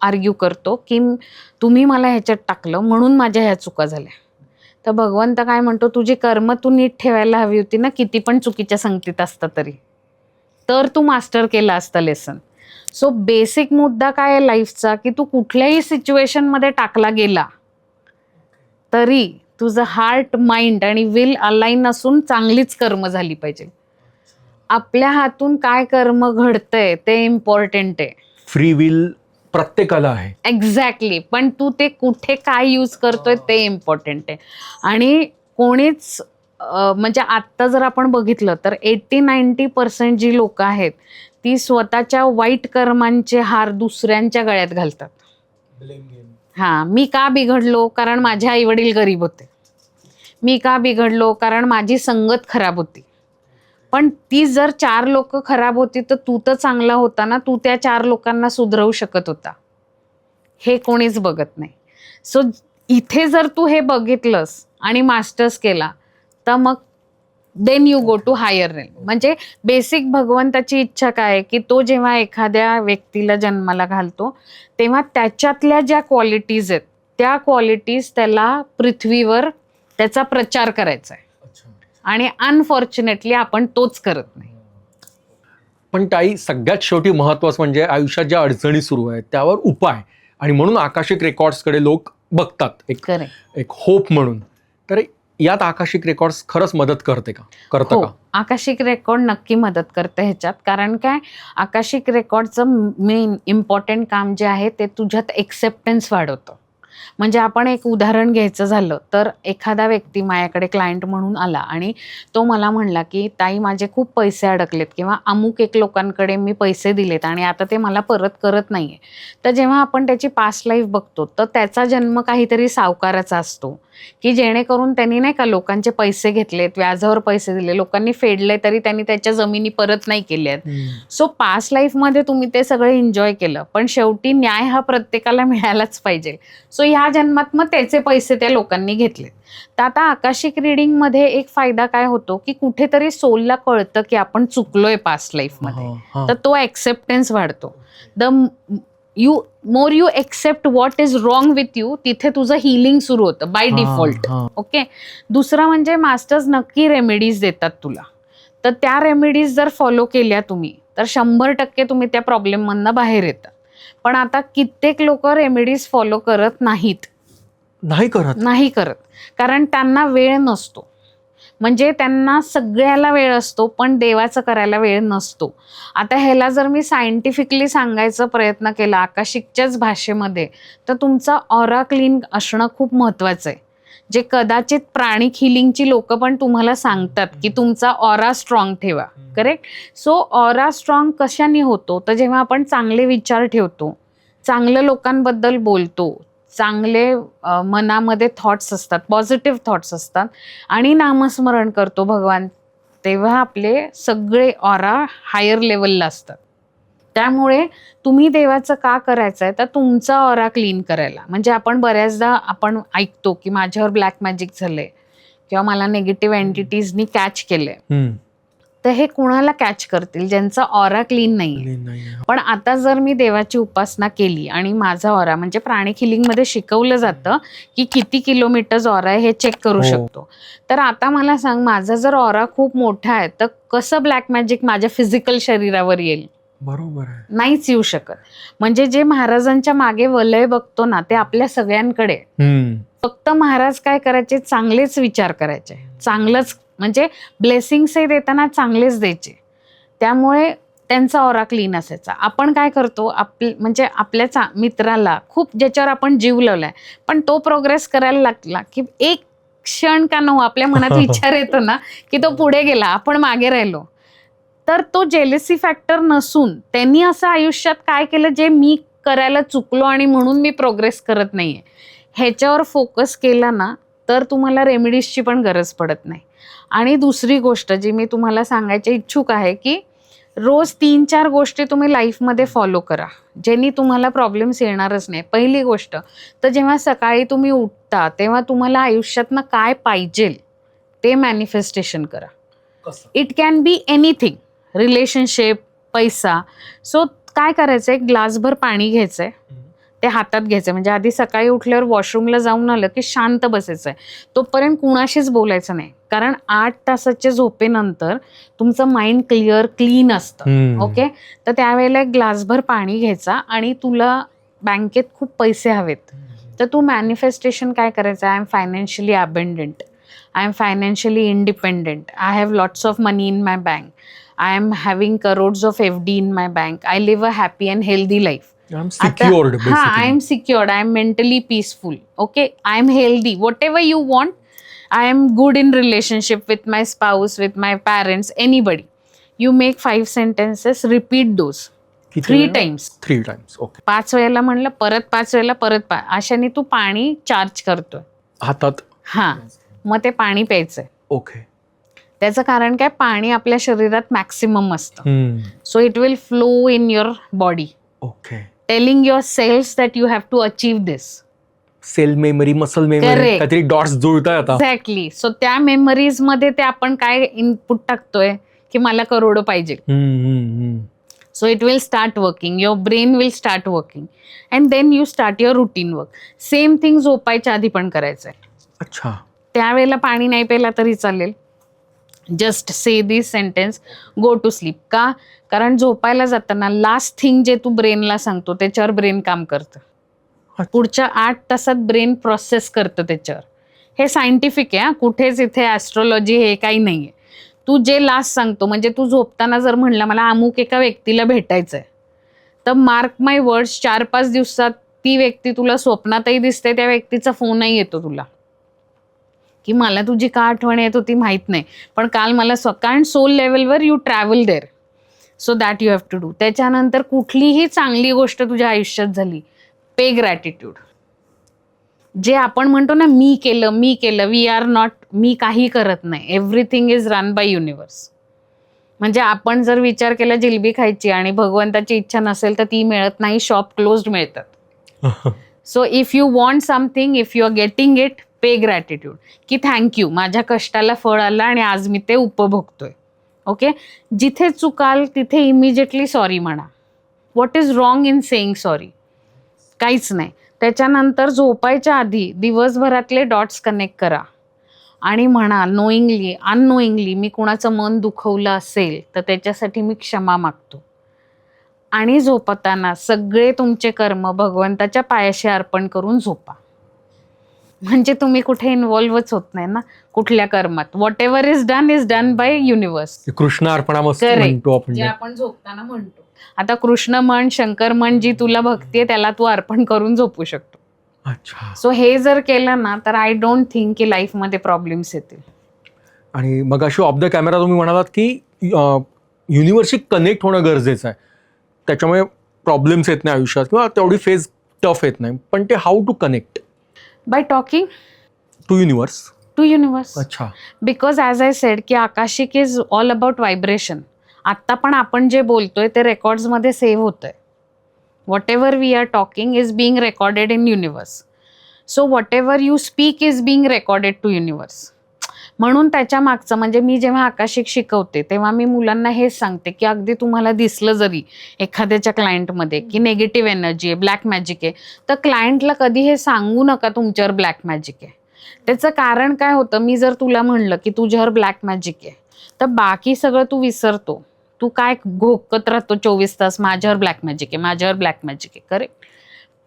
आर्ग्यू करतो की तुम्ही मला ह्याच्यात टाकलं म्हणून माझ्या ह्या चुका झाल्या. तर भगवंत काय म्हणतो, तुझी कर्म तू नीट ठेवायला हवी होती ना, किती पण चुकीच्या संगतीत असतं तरी, तर तू मास्टर केला असता लेसन. सो बेसिक मुद्दा काय आहे लाईफचा, की तू कुठल्याही सिच्युएशनमध्ये टाकला गेला तरी तुझं हार्ट, माइंड आणि विल अलाइन असून चांगलीच कर्म झाली पाहिजे. आपल्या हातून काय कर्म घडतंय ते इम्पॉर्टंट आहे. फ्री विल प्रत्येकाला आहे. एक्झॅक्टली. पण तू ते कुठे काय यूज करतोय ते इम्पॉर्टंट आहे. आणि कोणीच म्हणजे आत्ता जर आपण बघितलं तर 80-90% जी लोक आहेत ती स्वतःच्या वाईट कर्मांचे हार दुसऱ्यांच्या गळ्यात घालतात. मी का बिघडलो? कारण माझे आई वडील गरीब होते. मी का बिघडलो? कारण माझी संगत खराब होती. पण ती जर 4 लोक खराब होती तर तू तर चांगला होता ना, तू त्या 4 लोकांना सुधरवू शकत होता. हे कोणीच बघत नाही. सो इथे जर तू हे बघितलंस आणि मास्टर्स केला तर मग then you go to higher realm. म्हणजे बेसिक भगवंताची इच्छा काय आहे की तो जेव्हा एखाद्या व्यक्तीला जन्माला घालतो तेव्हा त्याच्यातल्या ज्या क्वालिटीज आहेत त्या क्वालिटीज त्याला पृथ्वीवर त्याचा प्रचार करायचा आहे. आणि अनफॉर्च्युनेटली आपण तोच करत नाही. पण ताई, सगळ्यात शेवटी महत्वाचं म्हणजे आयुष्यात ज्या अडचणी सुरू आहेत त्यावर उपाय, आणि म्हणून आकाशिक रेकॉर्ड्सकडे लोक बघतात एक होप म्हणून. तर यात आकाशिक रेकॉर्ड्स खरंच मदत करते का? करतं का? आकाशिक रेकॉर्ड नक्की मदत करते ह्याच्यात. कारण काय, आकाशिक रेकॉर्डचं मेन इम्पॉर्टंट काम जे आहे ते तुझ्यात एक्सेप्टन्स वाढवतं. म्हणजे आपण एक उदाहरण घ्यायचं झालं तर एखादा व्यक्ती माझ्याकडे क्लायंट म्हणून आला आणि तो मला म्हणला की ताई माझे खूप पैसे अडकलेत किंवा अमुक एक लोकांकडे मी पैसे दिलेत आणि आता ते मला परत करत नाहीये. तर जेव्हा आपण त्याची पास्ट लाईफ बघतो तर त्याचा जन्म काहीतरी सावकाराचा असतो की जेणेकरून त्यांनी नाही का लोकांचे पैसे घेतलेत, व्याजावर पैसे दिले, लोकांनी फेडले तरी त्यांनी त्याच्या जमिनी परत नाही केल्यात. सो पास्ट लाईफमध्ये तुम्ही ते सगळं एन्जॉय केलं पण शेवटी न्याय हा प्रत्येकाला मिळायलाच पाहिजे. सो ह्या जन्मात मग त्याचे पैसे त्या लोकांनी घेतले. तर आता आकाशिक रिडिंगमध्ये एक फायदा काय होतो की कुठेतरी सोलला कळतं की आपण चुकलोय पास्ट लाईफमध्ये, तर तो ॲक्सेप्टन्स वाढतो. More you accept what is wrong with you, तिथे तुझं हिलिंग सुरू होतं बाय डिफॉल्ट. ओके. दुसरं म्हणजे मास्टर्स नक्की रेमेडीज देतात तुला. तर त्या रेमेडीज जर फॉलो केल्या तुम्ही तर 100% तुम्ही त्या प्रॉब्लेममधनं बाहेर येतात. पण आता कित्येक लोक रेमेडीज फॉलो करत नाहीत. नाही करत कारण त्यांना वेळ नसतो. म्हणजे त्यांना सगळ्याला वेळ असतो पण देवाचं करायला वेळ नसतो. आता ह्याला जर मी सायंटिफिकली सांगायचा प्रयत्न केला आकाशिकच्याच भाषेमध्ये तर तुमचा ऑरा क्लीन असणं खूप महत्वाचं आहे. जे कदाचित प्राणिक हिलिंगची लोक पण तुम्हाला सांगतात की तुमचा ऑरा स्ट्रॉंग ठेवा. करेक्ट. सो ऑरा स्ट्रॉंग कशाने होतो तर जेव्हा आपण चांगले विचार ठेवतो, चांगल्या लोकांबद्दल बोलतो, चांगले मनामध्ये थॉट्स असतात, पॉझिटिव्ह थॉट्स असतात आणि नामस्मरण करतो भगवान, तेव्हा आपले सगळे ऑरा हायर लेवलला असतात. त्यामुळे तुम्ही देवाचं का करायचं आहे तर तुमचा ऑरा क्लीन करायला. म्हणजे आपण बऱ्याचदा आपण ऐकतो की माझ्यावर ब्लॅक मॅजिक झालंय किंवा मला निगेटिव्ह एंटिटीजनी कॅच केलंय. तर हे कुणाला कॅच करतील ज्यांचा ऑरा क्लीन नाहीये. पण आता जर मी देवाची उपासना केली आणि माझा ऑरा, म्हणजे प्राणिक हिलिंगमध्ये शिकवलं जातं की किती किलोमीटर्स ऑरा आहे हे चेक करू शकतो. तर आता मला सांग, माझा जर ऑरा खूप मोठा आहे तर कसं ब्लॅक मॅजिक माझ्या फिजिकल शरीरावर येईल? बरोबर आहे. नाहीच येऊ शकत. म्हणजे जे महाराजांच्या मागे वलय बघतो ना ते आपल्या सगळ्यांकडे. फक्त महाराज काय करायचे, चांगलेच विचार करायचे, चांगलंच म्हणजे ब्लेसिंग्सही देताना चांगलेच द्यायचे. त्यामुळे त्यांचा ऑरा क्लीन असायचा. आपण काय करतो, म्हणजे आपल्या मित्राला खूप ज्याच्यावर आपण जीव लावलाय पण तो प्रोग्रेस करायला लागला की एक क्षण का नको आपल्या मनात विचार येतो ना की तो पुढे गेला, आपण मागे राहिलो. तर तो जेलसी फॅक्टर नसून त्यांनी असं आयुष्यात काय केलं जे मी करायला चुकलो आणि म्हणून मी प्रोग्रेस करत नाहीये, ह्याच्यावर फोकस केला ना तर तुम्हाला रेमेडीजची पण गरज पडत नाही. आणि दुसरी गोष्ट जी मी तुम्हाला सांगायची इच्छुक आहे की रोज 3-4 गोष्टी तुम्ही लाईफमध्ये फॉलो करा ज्यांनी तुम्हाला प्रॉब्लेम्स येणारच नाही. पहिली गोष्ट तर जेव्हा सकाळी तुम्ही उठता तेव्हा तुम्हाला आयुष्यातनं काय पाहिजे ते मॅनिफेस्टेशन करा. It can be anything, relationship, पैसा. सो काय करायचं, एक ग्लासभर पाणी घ्यायचंय, ते हातात घ्यायचं. म्हणजे आधी सकाळी उठल्यावर वॉशरूमला जाऊन आलं की शांत बसायचंय, तोपर्यंत कुणाशीच बोलायचं नाही. कारण 8 तासाच्या झोपेनंतर तुमचं माइंड क्लीन असतं. ओके. तर त्यावेळेला एक ग्लासभर पाणी घ्यायचा आणि तुला बँकेत खूप पैसे हवेत तर तू मॅनिफेस्टेशन काय करायचं, I am financially abundant, I am financially independent, I have lots of money in my bank, I am having crores of FD in my bank. I live a happy and healthy life. I am secured, basically. I am secured. I am mentally peaceful. Okay. I am healthy. Whatever you want. I am good in relationship with my spouse, with my parents, anybody. You make 5 sentences. Repeat those. 3 times. 3 times. Okay. 5 वेळेला म्हणलं, परत 5 वेळेला, परत 5. अशाने तू पाणी charge करतोय हातात. मग ते पाणी प्यायचंय. ओके. त्याचं कारण काय, पाणी आपल्या शरीरात मॅक्सिमम असतं. So it will flow in your body, okay. Telling your cells that you have to achieve this. Cell memory, muscle memory, Correct. काहीतरी डॉट्स जुळताय आता. एक्झॅक्टली. सो त्या मेमरीज मध्ये ते आपण काय इनपुट टाकतोय की मला करोडो पाहिजे. So it will start working, your brain will start working and then you start your routine work. Same thing झोपायच्या आधी पण करायचंय. अच्छा. त्यावेळेला पाणी नाही प्यायला तरी चालेल. Just say this sentence, go to sleep. का? कारण झोपायला जाताना लास्ट थिंग जे तू ब्रेनला सांगतो त्याच्यावर ब्रेन काम करतं. पुढच्या 8 तासात ब्रेन प्रोसेस करतं त्याच्यावर. हे सायंटिफिक आहे, कुठेच इथे ॲस्ट्रोलॉजी हे काही नाहीये. तू जे लास्ट सांगतो, म्हणजे तू झोपताना जर म्हणला मला अमुक एका व्यक्तीला भेटायचंय, तर मार्क माय वर्ड्स 4-5 दिवसात ती व्यक्ती तुला स्वप्नातही दिसते, त्या व्यक्तीचा फोनही येतो तुला की मला तुझी का आठवण येत होती माहित नाही, पण काल मला कारण सोल लेवलवर you travel there. So that you have to do. त्याच्यानंतर कुठलीही चांगली गोष्ट तुझ्या आयुष्यात झाली, पे ग्रॅटिट्यूड. जे आपण म्हणतो ना मी केलं, वी आर नॉट, मी काही करत नाही. Everything is run by universe. म्हणजे आपण जर विचार केला जिलबी खायची आणि भगवंताची इच्छा नसेल तर ती मिळत नाही, शॉप क्लोज्ड मिळतात. So if you want something, if you are getting it, pay gratitude की थँक्यू, माझ्या कष्टाला फळ आलं आणि आज मी ते उपभोगतोय. ओके. जिथे चुकाल तिथे इमिजिएटली सॉरी म्हणा. What is wrong in saying sorry? काहीच नाही. त्याच्यानंतर झोपायच्या आधी दिवसभरातले डॉट्स कनेक्ट करा आणि म्हणा नोईंगली अननोईंगली मी कुणाचं मन दुखवलं असेल तर त्याच्यासाठी मी क्षमा मागतो. आणि झोपताना सगळे तुमचे कर्म भगवंताच्या पायाशी अर्पण करून झोपा. म्हणजे तुम्ही कुठे इन्व्हॉल्वच होत नाही ना कुठल्या कर्मात. Whatever is done by universe. कृष्ण अर्पणामस्तु म्हणतो आपण, जे आपण झोपताना म्हणतो. आता कृष्ण म्हण, शंकर म्हण, जी तुला भक्ती आहे त्याला तू अर्पण करून झोपू शकतो. अच्छा. सो हे जर केलं ना तर आय डोंट थिंक की लाईफमध्ये प्रॉब्लेम्स येतील. आणि मग अशी ऑफ द कॅमेरा तुम्ही म्हणालात की युनिव्हर्सशी कनेक्ट होणं गरजेचं आहे, त्याच्यामुळे प्रॉब्लेम्स येत नाही आयुष्यात किंवा तेवढी फेज टफ येत नाही. पण ते how to connect? By talking to universe. अच्छा. बिकॉज ॲज आय सेड की Akashic is all about vibration. आत्ता पण आपण जे बोलतोय ते रेकॉर्ड्समध्ये सेव्ह होतंय. Whatever we are talking is being recorded in universe. So whatever you speak is being recorded to universe. म्हणून त्याच्या मागचं म्हणजे मी जेव्हा आकाशिक शिकवते तेव्हा मी मुलांना हेच सांगते की अगदी तुम्हाला दिसलं जरी एखाद्याच्या क्लायंटमध्ये की नेगेटिव्ह एनर्जी आहे, ब्लॅक मॅजिक आहे, तर क्लायंटला कधी हे सांगू नका तुमच्यावर ब्लॅक मॅजिक आहे. त्याचं कारण काय होतं, मी जर तुला म्हणलं की तुझ्यावर ब्लॅक मॅजिक आहे तर बाकी सगळं तू विसरतो. तू काय घोकत राहतो 24 तास, माझ्यावर ब्लॅक मॅजिक आहे, माझ्यावर ब्लॅक मॅजिक आहे. करेक्ट.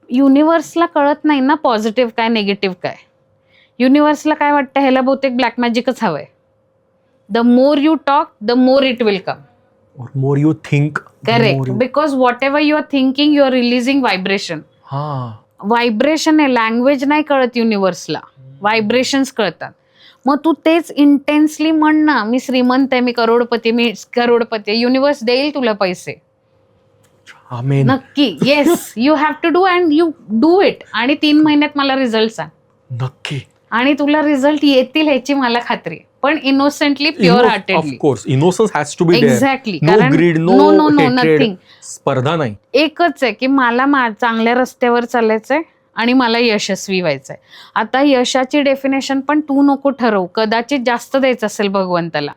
युनिव्हर्सला कळत नाही ना पॉझिटिव्ह काय निगेटिव्ह काय. युनिव्हर्सला काय वाटतं, ह्याला बहुतेक ब्लॅक मॅजिकच हवंय. The more you talk the more it will come. More you think. Correct. Because whatever you are thinking you are releasing vibration. Vibration आहे, लँग्वेज नाही कळत युनिव्हर्सला, व्हायब्रेशन्स कळतात. मग तू तेच इंटेन्सली म्हण ना, मी श्रीमंत आहे, मी करोडपती आहे. युनिव्हर्स देईल तुला पैसे. नक्की. Yes, you have to do and you do it. आणि 3 महिन्यात मला रिझल्ट सांग. नक्की. आणि तुला रिझल्ट येतील ह्याची मला खात्री आहे. पण innocently, pure heartedly. Of course innocence has to be there. Exactly. No greed, no nothing. स्पर्धा नाही. एकच आहे की मला चांगल्या रस्त्यावर चालायचंय आणि मला यशस्वी व्हायचंय. आता यशाची डेफिनेशन पण तू नको ठरवू, कदाचित जास्त द्यायचं असेल भगवंताला.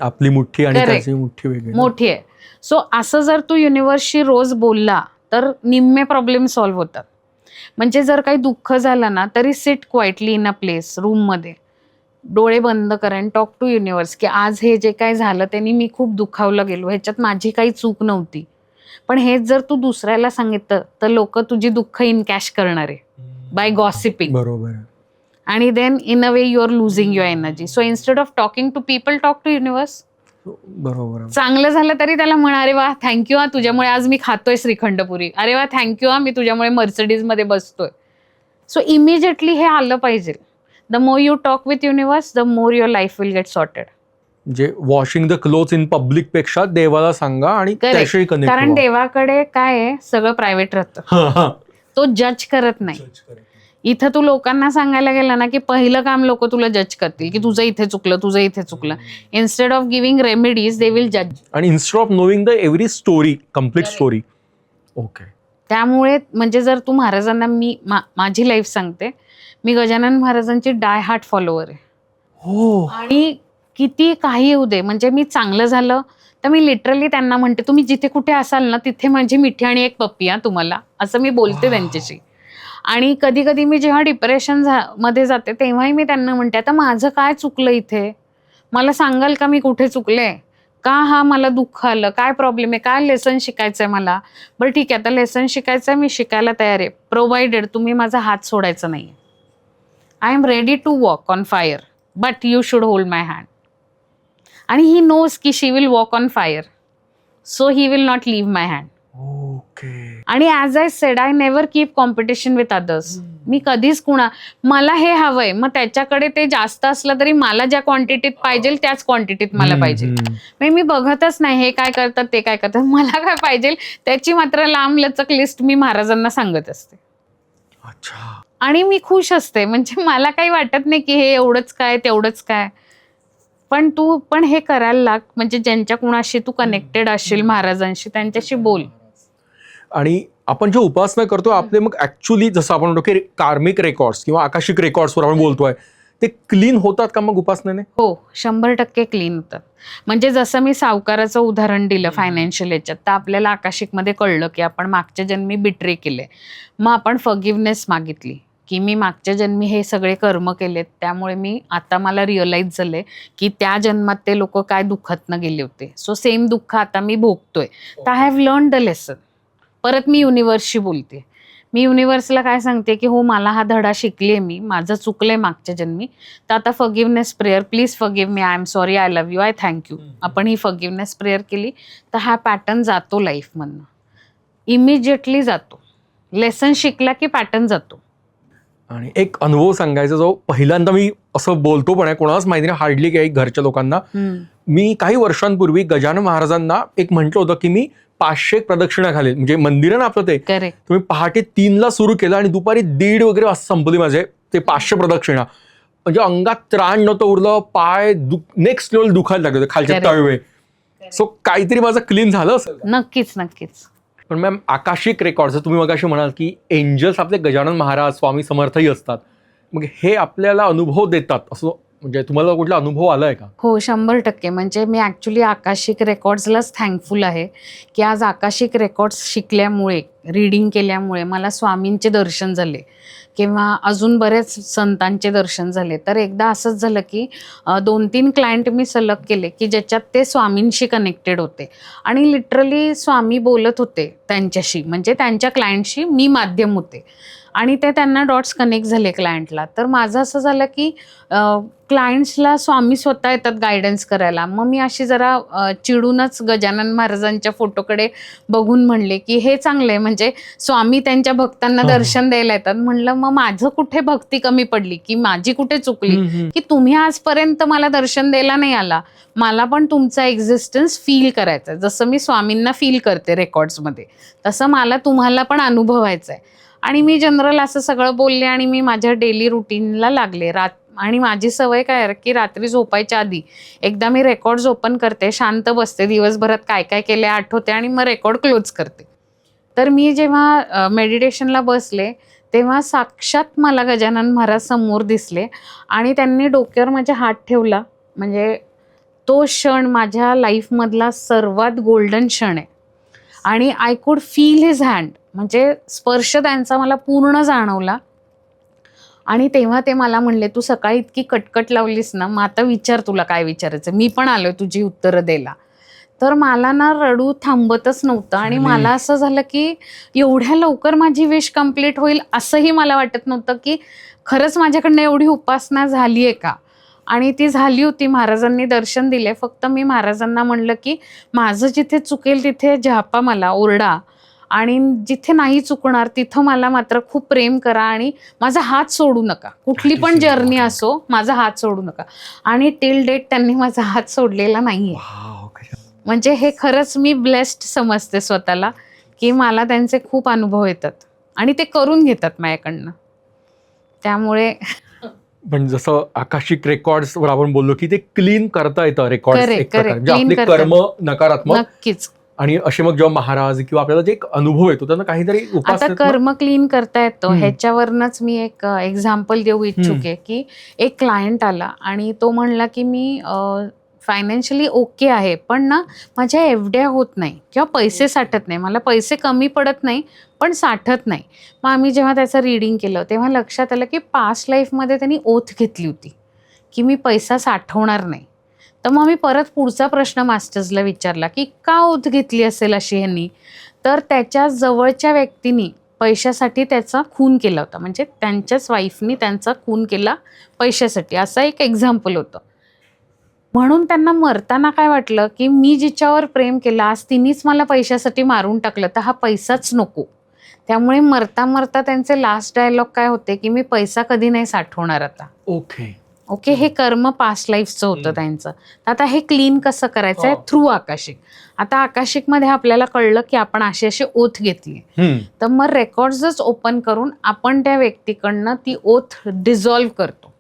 आपली मुठ्ठी आणि त्याची मुठ्ठी वेगळी मोठी आहे. सो असं जर तू युनिव्हर्सशी रोज बोलला तर निम्मे प्रॉब्लेम सॉल्व्ह होतात. म्हणजे जर काही दुःख झालं ना तरी sit quietly in a place, रूममध्ये डोळे बंद करा आणि टॉक टू युनिव्हर्स की आज हे जे काय झालं त्यांनी मी खूप दुखावलं गेलो, ह्याच्यात माझी काही चूक नव्हती. पण हेच जर तू दुसऱ्याला सांगितलं तर लोक तुझी दुःख इनकॅश करणार आहे बाय गॉसिपिंग. बरोबर. आणि then in a way you are losing your energy. So instead of talking to people, talk to universe. बरोबर. चांगलं झालं तरी त्याला म्हणा, अरे वा थँक्यू हा, तुझ्यामुळे आज मी खातोय श्रीखंडपुरी. अरे वा थँक्यू हा, मी तुझ्यामुळे मर्सिडीज मध्ये बसतोय. सो इमिजिएटली हे आलं पाहिजे. The more you talk with universe the more your life will get sorted. म्हणजे washing the cloth in public पेक्षा देवाला सांगा आणि त्याशी कनेक्ट. कारण देवाकडे काय आहे, सगळं प्रायव्हेट राहतं. तो जज करत नाही. इथं तू लोकांना सांगायला गेला ना की पहिलं काम लोक तुला जज करतील की तुझं इथे चुकलं, तुझं इथे चुकलं. Instead of giving remedies they will जज. आणि instead of knowing the every story, complete story. Okay. त्यामुळे म्हणजे जर तू महाराजांना, मी माझी लाईफ सांगते, मी गजानन महाराजांची डाय हार्ट फॉलोअर आहे. हो. आणि किती काही होऊ दे, म्हणजे मी चांगलं झालं तर मी लिटरली त्यांना म्हणते तुम्ही जिथे कुठे असाल ना तिथे माझी मिठी आणि एक पप्पी तुम्हाला, असं मी बोलते त्यांच्याशी. आणि कधी कधी मी जेव्हा डिप्रेशन मध्ये जाते तेव्हाही मी त्यांना म्हणते आता माझं काय चुकलं इथे, मला सांगाल का मी कुठे चुकले, का हा मला दुःख आलं, काय प्रॉब्लेम आहे, काय लेसन शिकायचंय मला. बरं ठीक आहे, आता लेसन शिकायचंय, मी शिकायला तयार आहे, प्रोव्हाइडेड तुम्ही माझा हात सोडायचा नाही. I am ready to walk on fire but you should hold my hand. आणि ही नोज की she will walk on fire, so he will not leave my hand. Okay. आणि as I said, I never keep competition with others. मी कधीच मला हे हवंय, मग त्याच्याकडे ते जास्त असलं तरी मला ज्या क्वांटिटीत पाहिजे त्याच क्वांटिटीत मला पाहिजे. मी बघतच नाही हे काय करतात ते काय करतात, मला काय पाहिजे त्याची मात्र लांब लचक लिस्ट मी महाराजांना सांगत असते. अच्छा. आणि मी खुश असते, म्हणजे मला काही वाटत नाही की हे एवढंच काय तेवढंच काय. पण तू पण हे करायला लाग, म्हणजे ज्यांच्या कुणाशी तू कनेक्टेड असशील महाराजांशी त्यांच्याशी बोल. आणि आपण जे उपासना करतो आपले मग ऍक्च्युली जसं आपण म्हणतो की कार्मिक रेकॉर्ड्स किंवा आकाशिक रेकॉर्ड्सवर आपण बोलतोय, ते क्लीन होतात का मग उपासनेने? हो, 100% क्लीन होतात. म्हणजे जसं मी सावकाराचं उदाहरण दिलं फायनान्शियल याच्यात, तर आपल्याला आकाशिकमध्ये कळलं की आपण मागच्या जन्मी बिट्रे केले. मग आपण फॉरगिव्हनेस मागितली की मी मागच्या जन्मी हे सगळे कर्म केलेत, त्यामुळे मी आता मला रिअलाइज झालंय की त्या जन्मात ते लोक काय दुःखातनं गेले होते, सो सेम दुःख आता मी भोगतोय. तर I have learn the lesson. परत मी युनिव्हर्सशी बोलते, मी युनिव्हर्सला काय सांगते की हो मला हा धडा शिकले, मी माझं चुकलंय मागच्या जन्मी, तर आता forgiveness prayer, please forgive me, I am sorry, I love you, I thank you. आपण ही फॉरगिव्हनेस प्रेयर केली तर हा पॅटर्न जातो लाईफमधनं, इमिजिएटली जातो. लेसन शिकला की पॅटर्न जातो. आणि एक अनुभव सांगायचा जो पहिल्यांदा मी असं बोलतो पण आहे, कोणालाच माहिती नाही, हार्डली काही घरच्या लोकांना. मी काही वर्षांपूर्वी गजानन महाराजांना एक म्हटलं होतं की मी 500 प्रदक्षिणा घालेल, म्हणजे मंदिर ना आपलं ते, तुम्ही पहाटे 3ला सुरू केलं आणि दुपारी 1:30 वगैरे असं संपली माझे ते 500 प्रदक्षिणा. म्हणजे अंगात त्राण नव्हतं उरलं, पाय नेक्स्ट लेवल दुखायला लागले होते, खालचे तळवे. सो काहीतरी माझं क्लीन झालं असेल. नक्कीच नक्कीच. पण मॅम, आकाशिक रेकॉर्ड तुम्ही मगाशी म्हणाल की एंजल्स आपले गजानन महाराज स्वामी समर्थही असतात, मग हे आपल्याला अनुभव देतात असं, म्हणजे तुम्हाला कुठला अनुभव आलाय का? हो, 100%. म्हणजे मी ॲक्च्युली आकाशिक रेकॉर्ड्सलाच थँकफुल आहे की आज आकाशिक रेकॉर्ड्स शिकल्यामुळे, रीडिंग केल्यामुळे मला स्वामींचे दर्शन झाले किंवा अजून बरेच संतांचे दर्शन झाले. तर एकदा असंच झालं की 2-3 क्लायंट मी सलग केले की ज्याच्यात ते स्वामींशी कनेक्टेड होते आणि लिटरली स्वामी बोलत होते त्यांच्याशी, म्हणजे त्यांच्या क्लायंटशी मी माध्यम होते आणि ते त्यांना डॉट्स कनेक्ट झाले क्लायंटला. तर माझं असं झालं की क्लायंट्सला स्वामी स्वतः येतात गायडन्स करायला. मग मी अशी जरा चिडूनच गजानन महाराजांच्या फोटोकडे बघून म्हणले की हे चांगलं आहे, म्हणजे स्वामी त्यांच्या भक्तांना दर्शन द्यायला येतात. म्हणलं मग माझं कुठे भक्ती कमी पडली, की माझी कुठे चुकली की तुम्ही आजपर्यंत मला दर्शन द्यायला नाही आला, मला पण तुमचा एक्झिस्टन्स फील करायचा, जसं मी स्वामींना फील करते रेकॉर्ड्समध्ये तसं मला तुम्हाला पण अनुभवायचं आहे. आणि मी जनरल असं सगळं बोलले आणि मी माझ्या डेली रुटीनला लागले. आणि माझी सवय काय आहे की रात्री झोपायच्या आधी एकदा मी रेकॉर्ड्स ओपन करते, शांत बसते, दिवसभरात काय काय केले आठवते आणि मग रेकॉर्ड क्लोज करते. तर मी जेव्हा मेडिटेशनला बसले तेव्हा साक्षात मला गजानन महाराज समोर दिसले आणि त्यांनी डोक्यावर माझ्या हात ठेवला. म्हणजे तो क्षण माझ्या लाईफमधला सर्वात गोल्डन क्षण आहे आणि I could feel his hand, म्हणजे स्पर्श त्यांचा मला पूर्ण जाणवला. आणि तेव्हा ते मला म्हणले तू सकाळी इतकी कटकट लावलीस ना, मग आता विचार तुला काय विचारायचं, मी पण आलोय तुझी उत्तरं द्यायला. तर मला ना रडू थांबतच नव्हतं आणि मला असं झालं की एवढ्या लवकर माझी विश कंप्लीट होईल असंही मला वाटत नव्हतं की खरंच माझ्याकडनं एवढी उपासना झाली आहे का. आणि ती झाली होती, महाराजांनी दर्शन दिले. फक्त मी महाराजांना म्हणलं की माझं जिथे चुकेल तिथे झापा, मला ओरडा, आणि जिथे नाही चुकणार तिथं मला मात्र खूप प्रेम करा आणि माझा हात सोडू नका, कुठली पण जर्नी असो माझा हात सोडू नका. आणि टिल डेट त्यांनी माझा हात सोडलेला नाहीये. म्हणजे हे खरंच मी ब्लेस्ड समजते स्वतःला की मला त्यांचे खूप अनुभव येतात आणि ते करून घेतात माझ्याकडनं. त्यामुळे पण जसं आकाशिक रेकॉर्ड्स वर आपण बोललो की ते क्लीन करता येतं रेकॉर्ड Correct, एक प्रकारे correct. म्हणजे Clean आपले करता कर्म नकारात्मक नक्कीच. आणि असे मग जेव्हा महाराज किंवा आपल्याला जे एक अनुभव येतो त्यांना काहीतरी उपास आता आहेत ना? कर्म क्लीन करता येतो हम्म. ह्याच्यावरनच मी एक एक्झाम्पल देऊ इच्छुक आहे की एक क्लायंट आला आणि तो म्हणला की मी फायनान्शियली ओके आहे, पण ना माझ्या एवढ्या होत नाही किंवा पैसे साठत नाही, मला पैसे कमी पडत नाही पण साठत नाही. मग आम्ही जेव्हा त्याचं रीडिंग केलं तेव्हा लक्षात आलं की पास्ट लाईफमध्ये त्यांनी ओथ घेतली होती की मी पैसा साठवणार नाही. तर मग मी परत पुढचा प्रश्न मास्टर्सला विचारला की का ओथ घेतली असेल अशी ह्यांनी. तर त्याच्या जवळच्या व्यक्तीने पैशासाठी त्याचा खून केला होता, म्हणजे त्यांच्याच वाईफनी त्यांचा खून केला पैशासाठी, असा एक एक्झाम्पल होतं. म्हणून त्यांना मरताना काय वाटलं की मी जिच्यावर प्रेम केलं आज तिनेच मला पैशासाठी मारून टाकलं, तर हा पैसाच नको. त्यामुळे मरता मरता त्यांचे लास्ट डायलॉग काय होते की मी पैसा कधी नाही साठवणार आता. ओके, हे कर्म पास्ट लाईफचं होतं त्यांचं. आता हे क्लीन कसं करायचं आहे? Through Akashic. आता आकाशिकमध्ये आपल्याला कळलं की आपण अशी अशी ओथ घेतली, तर मग रेकॉर्ड्सच ओपन करून आपण त्या व्यक्तीकडनं ती ओथ डिझॉल्व्ह करतो.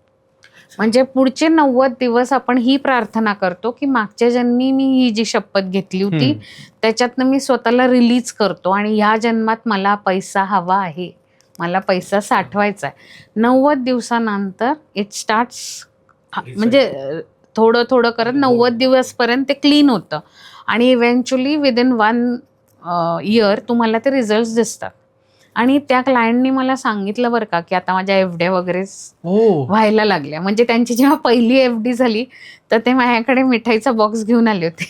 म्हणजे पुढचे 90 दिवस आपण ही प्रार्थना करतो की मागच्या जन्मी मी ही जी शपथ घेतली होती त्याच्यातनं मी स्वतःला रिलीज करतो आणि ह्या जन्मात मला पैसा हवा आहे, मला पैसा साठवायचा आहे. 90 दिवसानंतर इट स्टार्ट्स, म्हणजे थोडं थोडं करत 90 दिवसपर्यंत ते क्लीन होतं आणि इव्हेंच्युअली विदिन 1 इयर तुम्हाला ते रिझल्ट दिसतात. आणि त्या क्लायंटनी मला सांगितलं बरं का की आता माझ्या एफड्या वगैरे व्हायला लागल्या. म्हणजे त्यांची जेव्हा पहिली एफडी झाली तर ते माझ्याकडे मिठाईचा बॉक्स घेऊन आले होते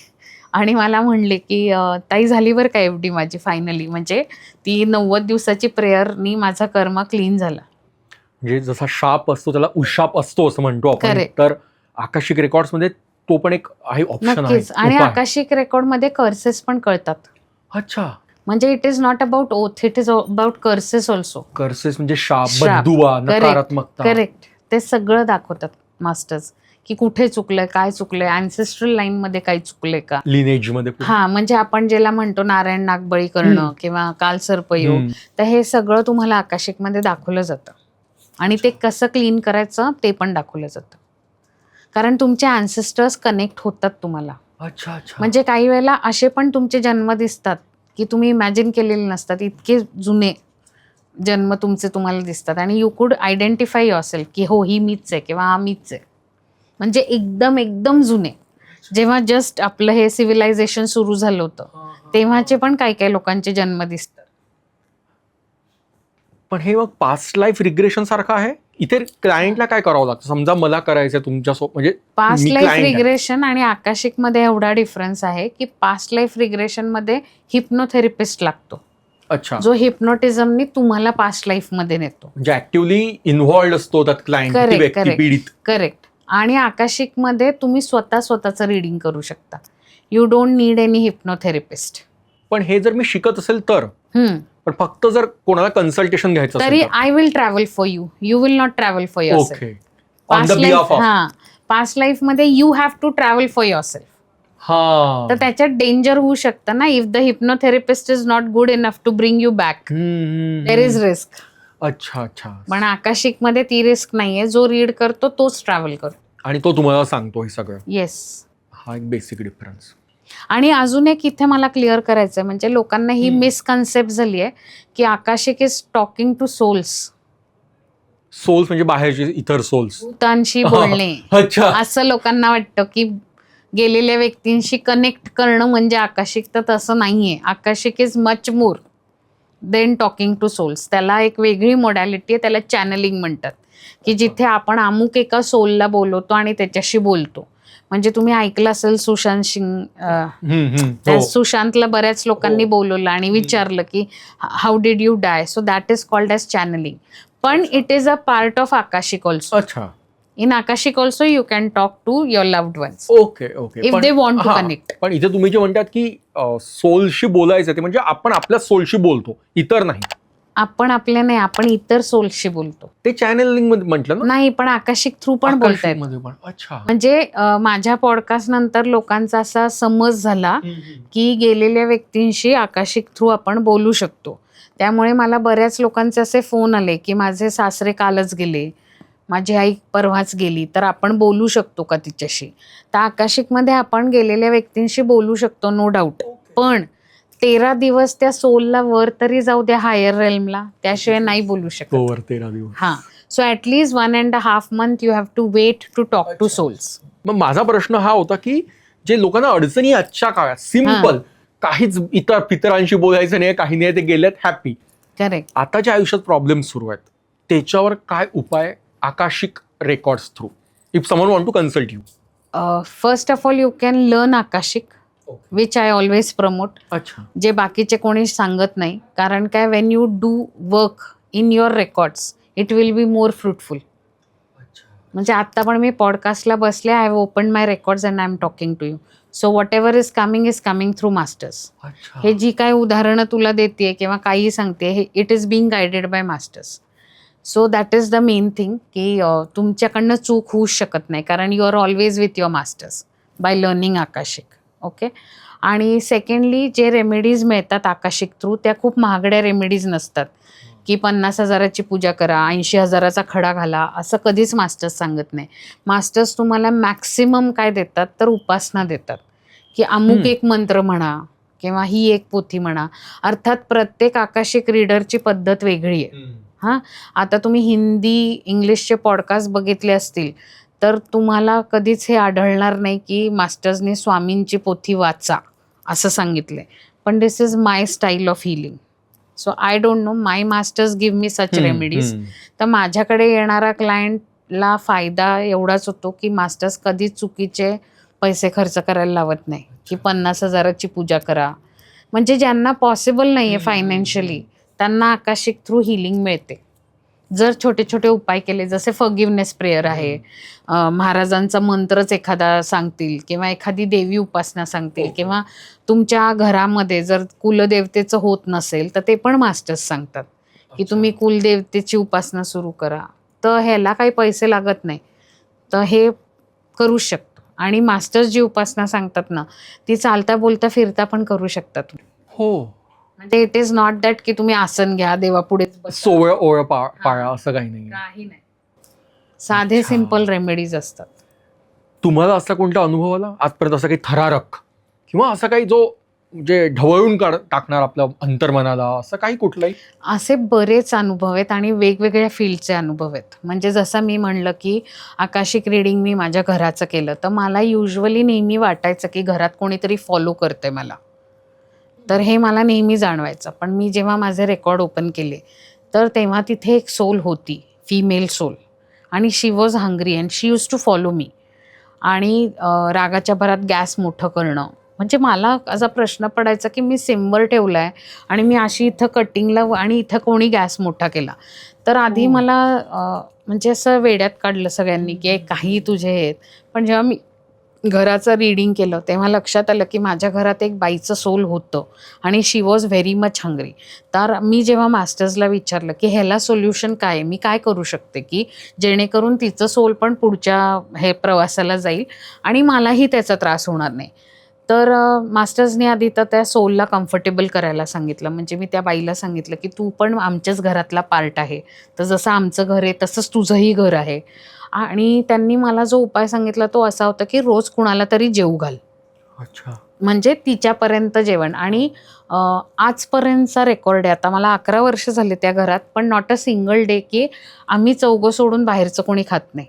आणि मला म्हणले की ताई झाली बरं का एफडी माझी फायनली. म्हणजे ती 90 दिवसाची प्रेयरनी माझा कर्म क्लीन झाला. म्हणजे जसा शाप असतो त्याला उशाप असतो असं म्हणतो आपण. Correct. तर आकाशिक रेकॉर्ड्स मध्ये तो पण एक आहे, ऑप्शन आहे. नक्कीच. आणि आकाशिक रेकॉर्डमध्ये कर्सेस पण कळतात. अच्छा. म्हणजे it is not about oath, it is about curses also. Curses म्हणजे शाप, बद्दुआ, नकारात्मकता. करेक्ट. ते सगळं दाखवतात मास्टर्स की कुठे चुकलंय, काय चुकलंय, अँसेस्ट्रल लाईन मध्ये काय चुकलंय का, लिनेज मध्ये. हा, म्हणजे आपण ज्याला म्हणतो नारायण नागबळी करणं किंवा काल सर्पयोग, तर हे सगळं तुम्हाला आकाशिक मध्ये दाखवलं जातं आणि ते कसं क्लीन करायचं ते पण दाखवलं जातं. कारण तुमचे अँसेस्टर्स कनेक्ट होतात तुम्हाला. अच्छा अच्छा. म्हणजे काही वेळेला असे पण तुमचे जन्म दिसतात की तुम्ही इमॅजिन केलेले नसतात, इतके जुने जन्म तुमचे तुम्हाला दिसतात आणि यू कुड आयडेंटिफाय युअरसेल्फ की हो ही मीच आहे किंवा हा मीच आहे. म्हणजे एकदम एकदम जुने, जेव्हा जस्ट आपलं हे सिव्हिलायझेशन सुरू झालं होतं तेव्हाचे पण काही काही लोकांचे जन्म दिसतात. पण हे मग पास्ट लाईफ रिग्रेशन सारखं आहे. इथे क्लायंटला काय करावं लागतं? समजा मला करायचं तुमच्या म्हणजे पास्ट लाईफ रिग्रेशन आणि आकाशिक मध्ये एवढा डिफरन्स आहे की पास्ट लाईफ रिग्रेशन मध्ये हिप्नोथेरपिस्ट लागतो. अच्छा. जो हिप्नोटिझमनी तुम्हाला पास्ट लाईफ मध्ये नेतो, म्हणजे ऍक्टिव्हली इन्व्हॉल्ड असतो त्यात क्लायंट, व्यक्ती पीडित. करेक्ट. आणि आकाशिक मध्ये तुम्ही स्वतःचं रीडिंग करू शकता. You don't need any hypnotherapist. पण हे जर मी शिकत असेल तर, पण फक्त जर कोणाला कन्सल्टेशन घ्यायचं तरी I will travel for you, you will not travel for yourself. Past life मध्ये you have to travel for yourself. तर त्याच्यात डेंजर होऊ शकतं ना, if the hypnotherapist is not good enough to bring you back, there is risk. अच्छा अच्छा. पण Akashic मध्ये ती रिस्क नाहीये. जो रीड करतो तोच ट्रॅव्हल करतो आणि तो तुम्हाला सांगतो हे सगळं. येस. हा एक बेसिक डिफरन्स. आणि अजून एक इथे मला क्लिअर करायचं आहे, म्हणजे लोकांना ही मिसकन्सेप्ट झाली आहे की Akashic is talking to souls. Souls म्हणजे बाहेरचे इतर सोल्स, भूतांशी बोलणे. अच्छा. असं लोकांना वाटतं की गेलेल्या व्यक्तींशी कनेक्ट करणं म्हणजे आकाशिक, तर तसं नाहीये. Akashic is much more than talking to souls. त्याला एक वेगळी मोडॅलिटी आहे, त्याला चॅनलिंग म्हणतात, की जिथे आपण अमुक एका सोलला बोलवतो आणि त्याच्याशी बोलतो. म्हणजे तुम्ही ऐकलं असेल सुशांत सिंग, त्या सुशांतला बऱ्याच लोकांनी बोलवलं आणि विचारलं की how did you die, so that is called age channelling. पण it is a part of Akashic also. अच्छा. In Akashic also you can talk to your loved ones. Okay okay. If they want to connect. पण इथे तुम्ही जे म्हणतात की सोलशी बोलायचं, ते म्हणजे आपण आपल्या सोलशी बोलतो, इतर नाही. आपण आपल्या नाही, आपण इतर सोल्सशी बोलतो. ते चॅनलिंग मध्ये म्हटलं ना? नाही, पण आकाशिक थ्रू पण बोलतायत. अच्छा. म्हणजे माझ्या पॉडकास्ट नंतर लोकांचा असा समज झाला की गेलेल्या व्यक्तींशी आकाशिक थ्रू आपण बोलू शकतो. त्यामुळे मला बऱ्याच लोकांचे असे फोन आले की माझे सासरे कालच गेले, माझी आई परवाच गेली, तर आपण बोलू शकतो का तिच्याशी? तर आकाशिकमध्ये आपण गेलेल्या व्यक्तींशी बोलू शकतो, नो डाऊट. पण 13 दिवस त्या सोलला वर तरी जाऊ द्या हायर रेल्मला, त्याशिवाय नाही बोलू शकत. ओव्हर 13 दिवस. हां, so at least 1.5 month you have to wait to talk to souls. मग माझा प्रश्न हा होता की जे लोकांना अडचणी आजच्या काळात सिम्पल, काहीच इतर पितरांशी बोलायचं नाही, काही नाही, ते गेलेत हॅपी, करेक्ट. आताच्या आयुष्यात प्रॉब्लेम सुरू आहेत, त्याच्यावर काय उपाय Akashic records through if someone want to consult you? First of all you can learn Akashic, which I always promote. अच्छा. जे बाकीचे कोणी सांगत नाही, कारण काय, when you do work in your records it will be more fruitful. म्हणजे आत्ता पण मी पॉडकास्टला बसले, I have open my records and I am talking to you. So whatever is coming through masters. हे जी काही उदाहरणं तुला देते किंवा काही सांगते, हे it is being guided by masters. So that is the main thing की तुमच्याकडनं चूक होऊच शकत नाही, कारण you are always with your masters by learning Akashic. Okay. आणि सेकंडली जे रेमेडीज मिळतात आकाशिक थ्रू त्या खूप महागड्या रेमेडीज नसतात की 50,000ची पूजा करा, 80,000चा खडा घाला, असं कधीच मास्टर्स सांगत नाही. मास्टर्स तुम्हाला मॅक्सिमम काय देतात तर उपासना देतात, की अमुक एक मंत्र म्हणा किंवा ही एक पोथी म्हणा. अर्थात प्रत्येक आकाशिक रीडरची पद्धत वेगळी आहे. हां, आता तुम्ही हिंदी इंग्लिशचे पॉडकास्ट बघितले असतील तर तुम्हाला कधीच हे आढळणार नाही की मास्टर्सने स्वामींची पोथी वाचा असं सांगितलं आहे. पण this is my style of healing. So I don't know, my masters give me such remedies. तर माझ्याकडे येणारा क्लायंटला फायदा एवढाच होतो की मास्टर्स कधीच चुकीचे पैसे खर्च करायला लावत नाही की 50,000ची पूजा करा. म्हणजे ज्यांना पॉसिबल नाही आहे फायनान्शियली त्यांना आकाशिक थ्रू हिलिंग मिळते जर छोटे छोटे उपाय केले, जसे फॉरगिव्हनेस प्रेयर आहे, महाराजांचा मंत्रच एखादा सांगतील किंवा एखादी देवी उपासना सांगतील, किंवा तुमच्या घरामध्ये जर कुलदेवतेचं होत नसेल तर ते पण मास्टर्स सांगतात की तुम्ही कुलदेवतेची उपासना सुरू करा. तर ह्याला काही पैसे लागत नाही, तर हे करू शकतो. आणि मास्टर्स जी उपासना सांगतात ना ती चालता बोलता फिरता पण करू शकतात. हो, म्हणजे इट इज नॉट दॅट की तुम्ही आसन घ्या देवापुढे सोवळ ओळ पाळा असं काही नाही. काही नाही, साधे सिंपल रेमेडीज असतात. तुम्हाला असा कोणता अनुभव आला आजपर्यंत, असा काही थरारक किंवा असा काही जो जे ढवळून टाकणार आपल्या अंतर्मनाला, असं काही कुठलंही? असे बरेच अनुभव आहेत आणि वेगवेगळ्या फील्डचे अनुभव आहेत. म्हणजे जसं मी म्हणलं की आकाशिक रिडिंग मी माझ्या घराचं केलं, तर मला युजली नेहमी वाटायचं की घरात कोणीतरी फॉलो करते मला, तर हे मला नेहमी जाणवायचं. पण मी जेव्हा माझे रेकॉर्ड ओपन केले तर तेव्हा तिथे एक सोल होती, फिमेल सोल, आणि she was hungry and she use to follow me. आणि रागाच्या भरात गॅस मोठं करणं, म्हणजे मला असा प्रश्न पडायचा की मी सिम्बल ठेवला आहे आणि मी अशी इथं कटिंगला आणि इथं कोणी गॅस मोठा केला. तर आधी मला म्हणजे असं वेड्यात काढलं सगळ्यांनी की काही तुझे आहेत. पण जेव्हा मी घराचं रीडिंग केलं तेव्हा लक्षात आलं की माझ्या घरात एक बाईचं सोल होतं आणि she was very much hungry. तर मी जेव्हा मास्टर्सला विचारलं की ह्याला सोल्युशन काय आहे, मी काय करू शकते की जेणेकरून तिचं सोल पण पुढच्या हे प्रवासाला जाईल आणि मलाही त्याचा त्रास होणार नाही. तर मास्टर्सने आधी तर त्या सोलला कम्फर्टेबल करायला सांगितलं. म्हणजे मी त्या बाईला सांगितलं की तू पण आमच्याच घरातला पार्ट आहे, तर जसं आमचं घर आहे तसंच तुझंही घर आहे. आणि त्यांनी मला जो उपाय सांगितला तो असा होता की रोज कुणाला तरी जेवू घाल. अच्छा. म्हणजे तिच्यापर्यंत जेवण. आणि आजपर्यंतचा रेकॉर्ड आहे, आता मला 11 वर्ष झाले त्या घरात, पण नॉट अ सिंगल डे की आम्ही चौघं सोडून बाहेरचं कोणी खात नाही.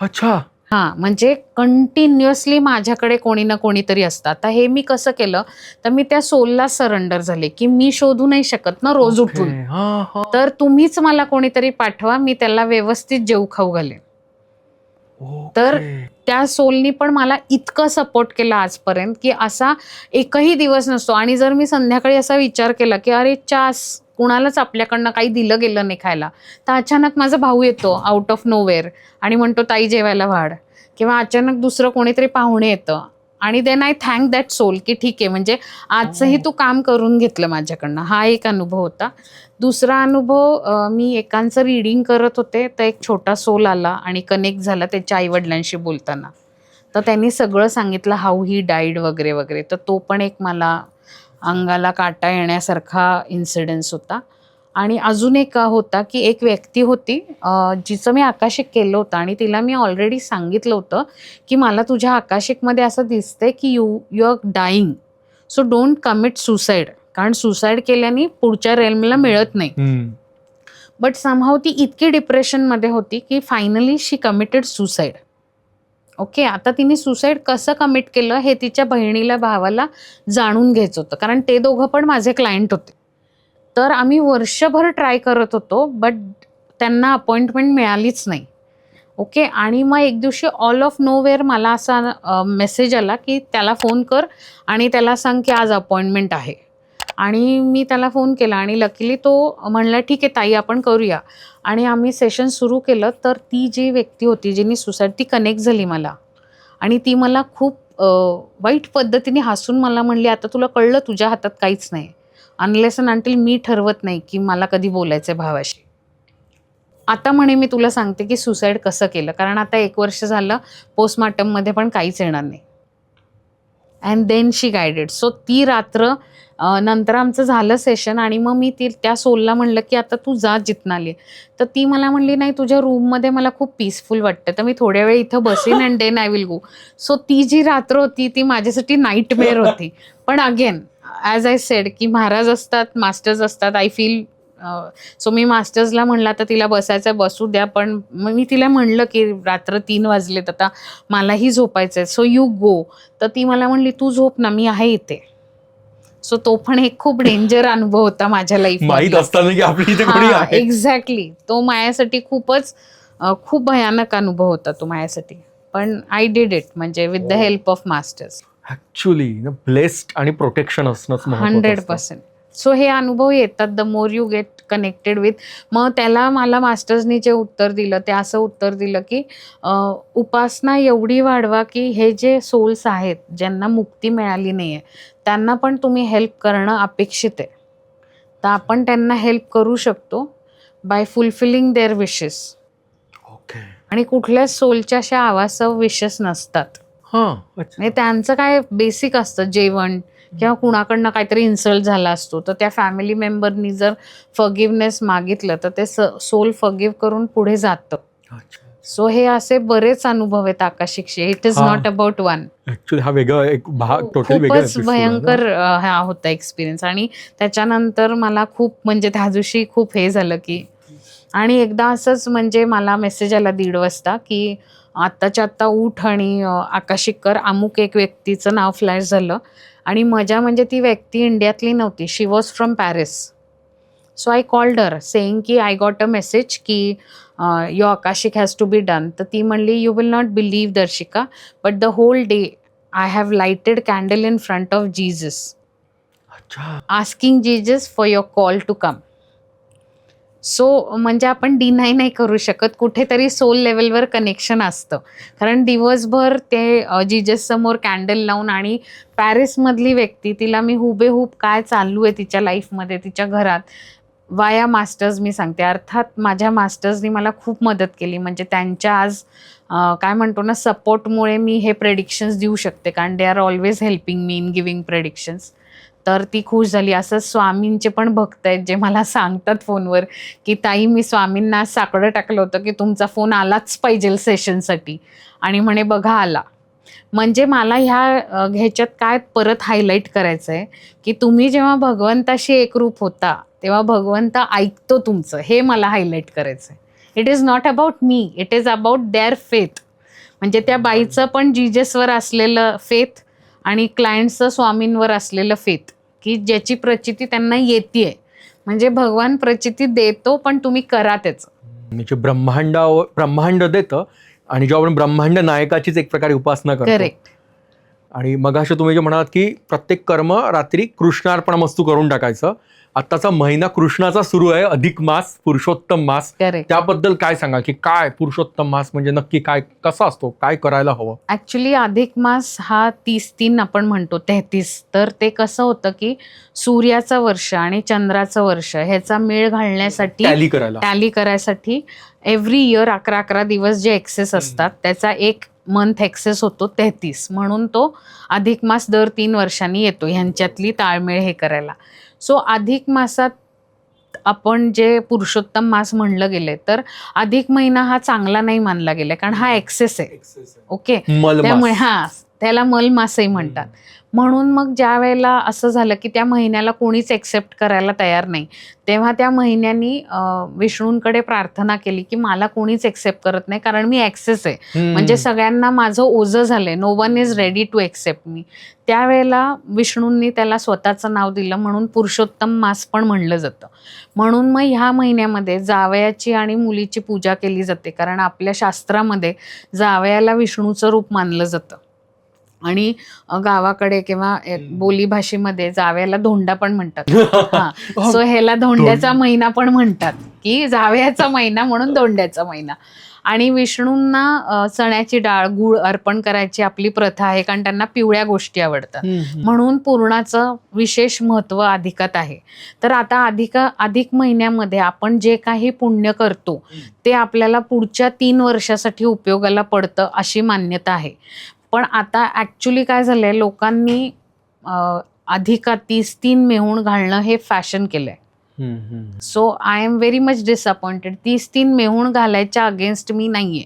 अच्छा. हां, म्हणजे कंटिन्युअसली माझ्याकडे कोणी ना कोणीतरी असतं. आता हे मी कसं केलं, तर मी त्या सोलला सरेंडर झाले की मी शोधू नाही शकत ना रोज उठून, तर तुम्हीच मला कोणीतरी पाठवा, मी त्याला व्यवस्थित जेवू खाऊ घालेन. तर त्या सोलनी पण मला इतकं सपोर्ट केला आजपर्यंत की असा एकही दिवस नसतो. आणि जर मी संध्याकाळी असा विचार केला की अरे चास कुणालाच आपल्याकडनं काही दिलं गेलं नाही खायला, तर अचानक माझा भाऊ येतो आउट ऑफ नोवेअर आणि म्हणतो ताई जेवायला वाढ, किंवा अचानक दुसरं कोणीतरी पाहुणे येतं आणि then I thank that soul की ठीक आहे, म्हणजे आजचंही तू काम करून घेतलं माझ्याकडनं. हा एक अनुभव होता. दुसरा अनुभव, मी एकांचं रीडिंग करत होते तर एक छोटा सोल आला आणि कनेक्ट झाला त्याच्या आईवडिलांशी बोलताना. तर त्यांनी सगळं सांगितलं, हाऊ ही डाईड वगैरे वगैरे. तर तो पण एक मला अंगाला काटा येण्यासारखा इन्सिडेन्स होता. आणि अजून एक होता की एक व्यक्ती होती जिचं मी आकाशिक केलं होतं आणि तिला मी ऑलरेडी सांगितलं होतं की मला तुझ्या आकाशिकमध्ये असं दिसतंय की you are dying, so don't commit suicide, कारण सुसाईड केल्याने पुढच्या रेल्मला मिळत नाही. बट समहाव ती इतकी डिप्रेशनमध्ये होती की फायनली शी कमिटेड सुसाईड. ओके, आता तिने सुसाईड कसं कमिट केलं हे तिच्या बहिणीला भावाला जाणून घ्यायचं होतं, कारण ते दोघं पण माझे क्लायंट होते. तर आम्ही वर्षभर ट्राय करत होतो, बट त्यांना अपॉइंटमेंट मिळालीच नाही. ओके, आणि मग एक दिवशी ऑल ऑफ नोवेअर मला असा मेसेज आला की त्याला फोन कर आणि त्याला सांग की आज अपॉइंटमेंट आहे. आणि मी त्याला फोन केला आणि लकीली तो म्हणला ठीक आहे ताई आपण करूया. आणि आम्ही सेशन सुरू केलं. तर ती जी व्यक्ती होती जिने सुसाईड, ती कनेक्ट झाली मला आणि ती मला खूप वाईट पद्धतीने हसून मला म्हणली, आता तुला कळलं तुझ्या हातात काहीच नाही, अनलेस अँड अंटिल मी ठरवत नाही की मला कधी बोलायचं भावाशी. आता म्हणे मी तुला सांगते की सुसाईड कसं केलं, कारण आता 1 वर्ष झालं, पोस्टमार्टममध्ये पण काहीच येणार नाही. And then she guided. सो ती रात्र नंतर आमचं झालं सेशन आणि मग मी त्या सोलला म्हणलं की आता तू जा जिथनं आली. तर ती मला म्हणली नाही तुझ्या रूममध्ये मला खूप पीसफुल वाटतं, तर मी थोड्या वेळ इथं बसीन and then I will go. सो ती जी रात्र होती ती माझ्यासाठी नाईटमेअर होती. पण अगेन ॲज आय सेड की महाराज असतात, मास्टर्स असतात, आय फील सो मी मास्टर्सला म्हणलं आता तिला बसायचं बसू द्या. पण मग मी तिला म्हणलं की रात्र 3 वाजलेत, आता मलाही झोपायचं आहे, सो यू गो. तर ती मला म्हणली तू झोप ना, मी आहे इथे. सो तो पण एक खूप डेंजर अनुभव होता माझ्या लाईफ, माहित असताना की आपली इथे कोणी आहे. एक्झॅक्टली. तो माझ्यासाठी खूपच खूप भयानक अनुभव होता तो माझ्यासाठी. पण आय डिड इट, म्हणजे with the help of masters. Actually blessed आणि प्रोटेक्शन असणंच महत्त्वाचं असतं. 100%. सो हे अनुभव येतात the more you get connected with. मग त्याला मला मास्टर्सनी जे उत्तर दिलं ते असं उत्तर दिलं की उपासना एवढी वाढवा की हे जे सोल्स आहेत ज्यांना मुक्ती मिळाली नाही आहे त्यांना पण तुम्ही हेल्प करणं अपेक्षित आहे. तर आपण त्यांना हेल्प करू शकतो by fulfilling their wishes. Okay. आणि कुठल्याच सोलच्या अशा आवासव विशेस नसतात. म्हणजे त्यांचं काय बेसिक असतं, जेवण किंवा कुणाकडनं काहीतरी इन्सल्ट झाला असतो तर त्या फॅमिली मेंबरनी जर फॉरगिव्हनेस मागितलं तर ते सोल फॉरगिव्ह करून पुढे जातं. सो हे असे बरेच अनुभव आहेत आकाशिकचे. It is not about one. Actually हा वेगळा एक भाग, टोटली वेगळा खूपच भयंकर हा होता एक्सपिरियन्स. आणि त्याच्यानंतर मला खूप म्हणजे त्या दिवशी खूप हे झालं की, आणि एकदा असंच म्हणजे मला मेसेज आला 1:30 वाजता की आत्ताच्या आत्ता उठ आणि आकाशिक कर. अमुक एक व्यक्तीचं नाव फ्लॅश झालं आणि मजा म्हणजे ती व्यक्ती इंडियातली नव्हती, she was from Paris. So I called her saying की आय गॉट अ मेसेज की your akashic has to be done. तर ती म्हणली you will not believe Darshika, but the whole day I have lighted candle in front of Jesus, asking Jesus for your call to come. So म्हणजे आपण deny नाही करू शकत, कुठेतरी soul लेवलवर कनेक्शन असतं. कारण दिवसभर ते जीजस समोर कॅन्डल लावून, आणि पॅरिसमधली व्यक्ती तिला मी हुबेहूब काय चालू आहे तिच्या लाईफमध्ये तिच्या घरात वाया मास्टर्स मी सांगते. अर्थात माझ्या मास्टर्सनी मला खूप मदत केली. म्हणजे त्यांच्या आज काय म्हणतो ना सपोर्टमुळे मी हे प्रेडिक्शन्स देऊ शकते, कारण they are always helping me in giving predictions. तर ती खुश झाली. असं स्वामींचे पण भक्त आहेत जे मला सांगतात फोनवर की ताई मी स्वामींना साकडं टाकलं होतं की तुमचा फोन आलाच पाहिजे सेशनसाठी, आणि म्हणे बघा आला. म्हणजे मला ह्याच्यात काय परत हायलाईट करायचं आहे की तुम्ही जेव्हा भगवंताशी एकरूप होता तेव्हा भगवंत ऐकतो तुमचं, हे मला हायलाईट करायचं आहे. It is not about me, it is about their faith. म्हणजे त्या बाईचं पण जीजसवर असलेलं फेथ आणि क्लायंटचं स्वामींवर असलेलं फेथ, की ज्याची प्रचिती त्यांना येते. म्हणजे भगवान प्रचिती देतो पण तुम्ही करा त्याचं. म्हणजे ब्रह्मांड देतं आणि जेव्हा आपण ब्रह्मांड नायकाचीच एक प्रकारे उपासना करतो. करेक्ट. आणि मगाशी तुम्ही जे म्हणालात की प्रत्येक कर्म रात्री कृष्णार्पणमस्तू करून टाकायचं. आत्ताचा महिना कृष्णाचा सुरू आहे, अधिक मास, पुरुषोत्तम मास. त्याबद्दल काय सांगा की काय पुरुषोत्तम मास म्हणजे नक्की काय, कसा असतो, काय करायला हवं? ऍक्च्युली अधिक मास हा 33 आपण म्हणतो 33. तर ते कसं होतं की सूर्याचं वर्ष आणि चंद्राचं वर्ष ह्याचा मेळ घालण्यासाठी, टॅली करायसाठी एव्हरी इयर 11 दिवस जे एक्सेस असतात त्याचा एक मंथ एक्सेस होतो 33, म्हणून तो अधिक मास दर 3 वर्षांनी येतो ह्यांच्यातली ताळमेळ हे करायला. सो अधिक मासात आपण जे पुरुषोत्तम मास म्हणलं गेले, तर अधिक महिना हा चांगला नाही मानला गेला, कारण हा एक्सेस आहे. ओके, त्यामुळे त्याला मलमासही म्हणतात. म्हणून मग ज्या वेळेला असं झालं की त्या महिन्याला कोणीच एक्सेप्ट करायला तयार नाही, तेव्हा त्या महिन्यांनी विष्णूंकडे प्रार्थना केली की मला कोणीच एक्सेप्ट करत नाही, कारण मी एक्सेस आहे, म्हणजे सगळ्यांना माझं ओझं झालंय, no one is ready to accept me. त्यावेळेला विष्णूंनी त्याला स्वतःचं नाव दिलं, म्हणून पुरुषोत्तम मास पण म्हणलं जातं. म्हणून मग ह्या महिन्यामध्ये जावयाची आणि मुलीची पूजा केली जाते, कारण आपल्या शास्त्रामध्ये जावयाला विष्णूचं रूप मानलं जातं. आणि गावाकडे किंवा बोलीभाषेमध्ये जावयाला धोंडा पण म्हणतात. सो ह्याला धोंड्याचा महिना पण म्हणतात, की जावयाचा महिना म्हणून धोंड्याचा महिना. आणि विष्णूंना चण्याची डाळ गूळ अर्पण करायची आपली प्रथा आहे, कारण त्यांना पिवळ्या गोष्टी आवडतात, म्हणून पूर्णाचं विशेष महत्व अधिकात आहे. तर आता अधिक महिन्यामध्ये आपण जे काही पुण्य करतो ते आपल्याला पुढच्या 3 वर्षासाठी उपयोगाला पडतं अशी मान्यता आहे. पण आता ॲक्च्युली काय झालंय, लोकांनी अधिकात 33 मेहूण घालणं हे फॅशन केलंय. So I am very much disappointed. 33 मेहूण घालायच्या अगेन्स्ट मी नाहीये,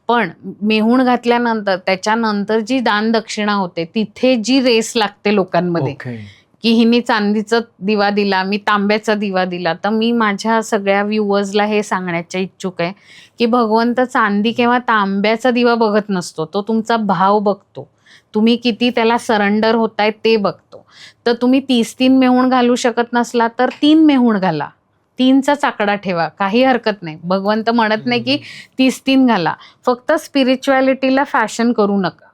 पण मेहूण घातल्यानंतर त्याच्यानंतर जी दान दक्षिणा होते तिथे जी रेस लागते लोकांमध्ये, की हिने चांदीचा दिवा दिला, मी तांब्याचा दिवा दिला. तर मी माझ्या सगळ्या व्ह्युअर्सला हे सांगण्याच्या इच्छुक आहे की भगवंत चांदी किंवा तांब्याचा दिवा बघत नसतो, तो तुमचा भाव बघतो, तुम्ही किती त्याला सरेंडर होताय ते बघतो. तर तुम्ही 33 मेहूण घालू शकत नसला तर 3 मेहूण घाला, 3चाच आकडा ठेवा, काही हरकत नाही. भगवंत म्हणत नाही की 33 घाला, फक्त स्पिरिच्युअलिटीला फॅशन करू नका.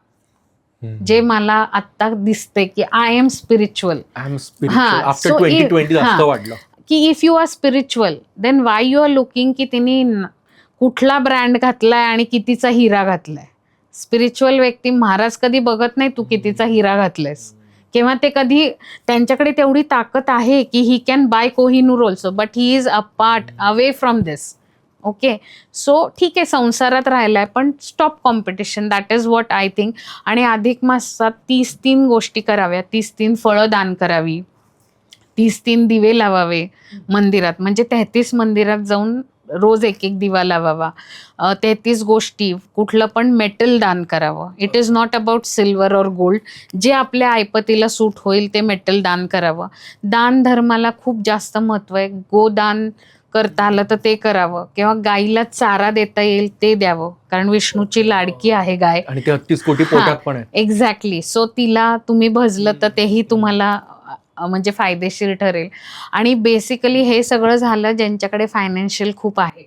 जे मला आता दिसते की आय एम स्पिरिच्युअल, की if you are spiritual then why you are looking की तिने कुठला ब्रँड घातलाय आणि कितीचा हिरा घातलाय. स्पिरिच्युअल व्यक्ती महाराज कधी बघत नाही तू कितीचा हिरा घातलायस, किंवा ते कधी त्यांच्याकडे तेवढी ताकद आहे की he can buy Kohinoor also, but he is a part away from this. Okay, so ठीक आहे, संसारात राहिलाय, पण stop competition, that is what I think. आणि अधिक मासात 33 गोष्टी कराव्या, 33 फळं दान करावी, 33 दिवे लावावे मंदिरात, म्हणजे 33 मंदिरात जाऊन रोज एक दिवा लावावा. 33 गोष्टी, कुठलं पण मेटल दान करावं. It is not about silver और गोल्ड, जे आपल्या ऐपतीला सूट होईल ते मेटल दान करावं. दान धर्माला खूप जास्त महत्व आहे. गोदान करता आलं तर ते करावं, किंवा गाईला चारा देता येईल ते द्यावं, कारण विष्णूची लाडकी आहे गाय, आणि ते 33 कोटी पोटात पण आहे. एक्झॅक्टली. सो तिला तुम्ही भजलं तर तेही तुम्हाला म्हणजे फायदेशीर ठरेल. आणि बेसिकली हे सगळं झालं ज्यांच्याकडे फायनान्शियल खूप आहे.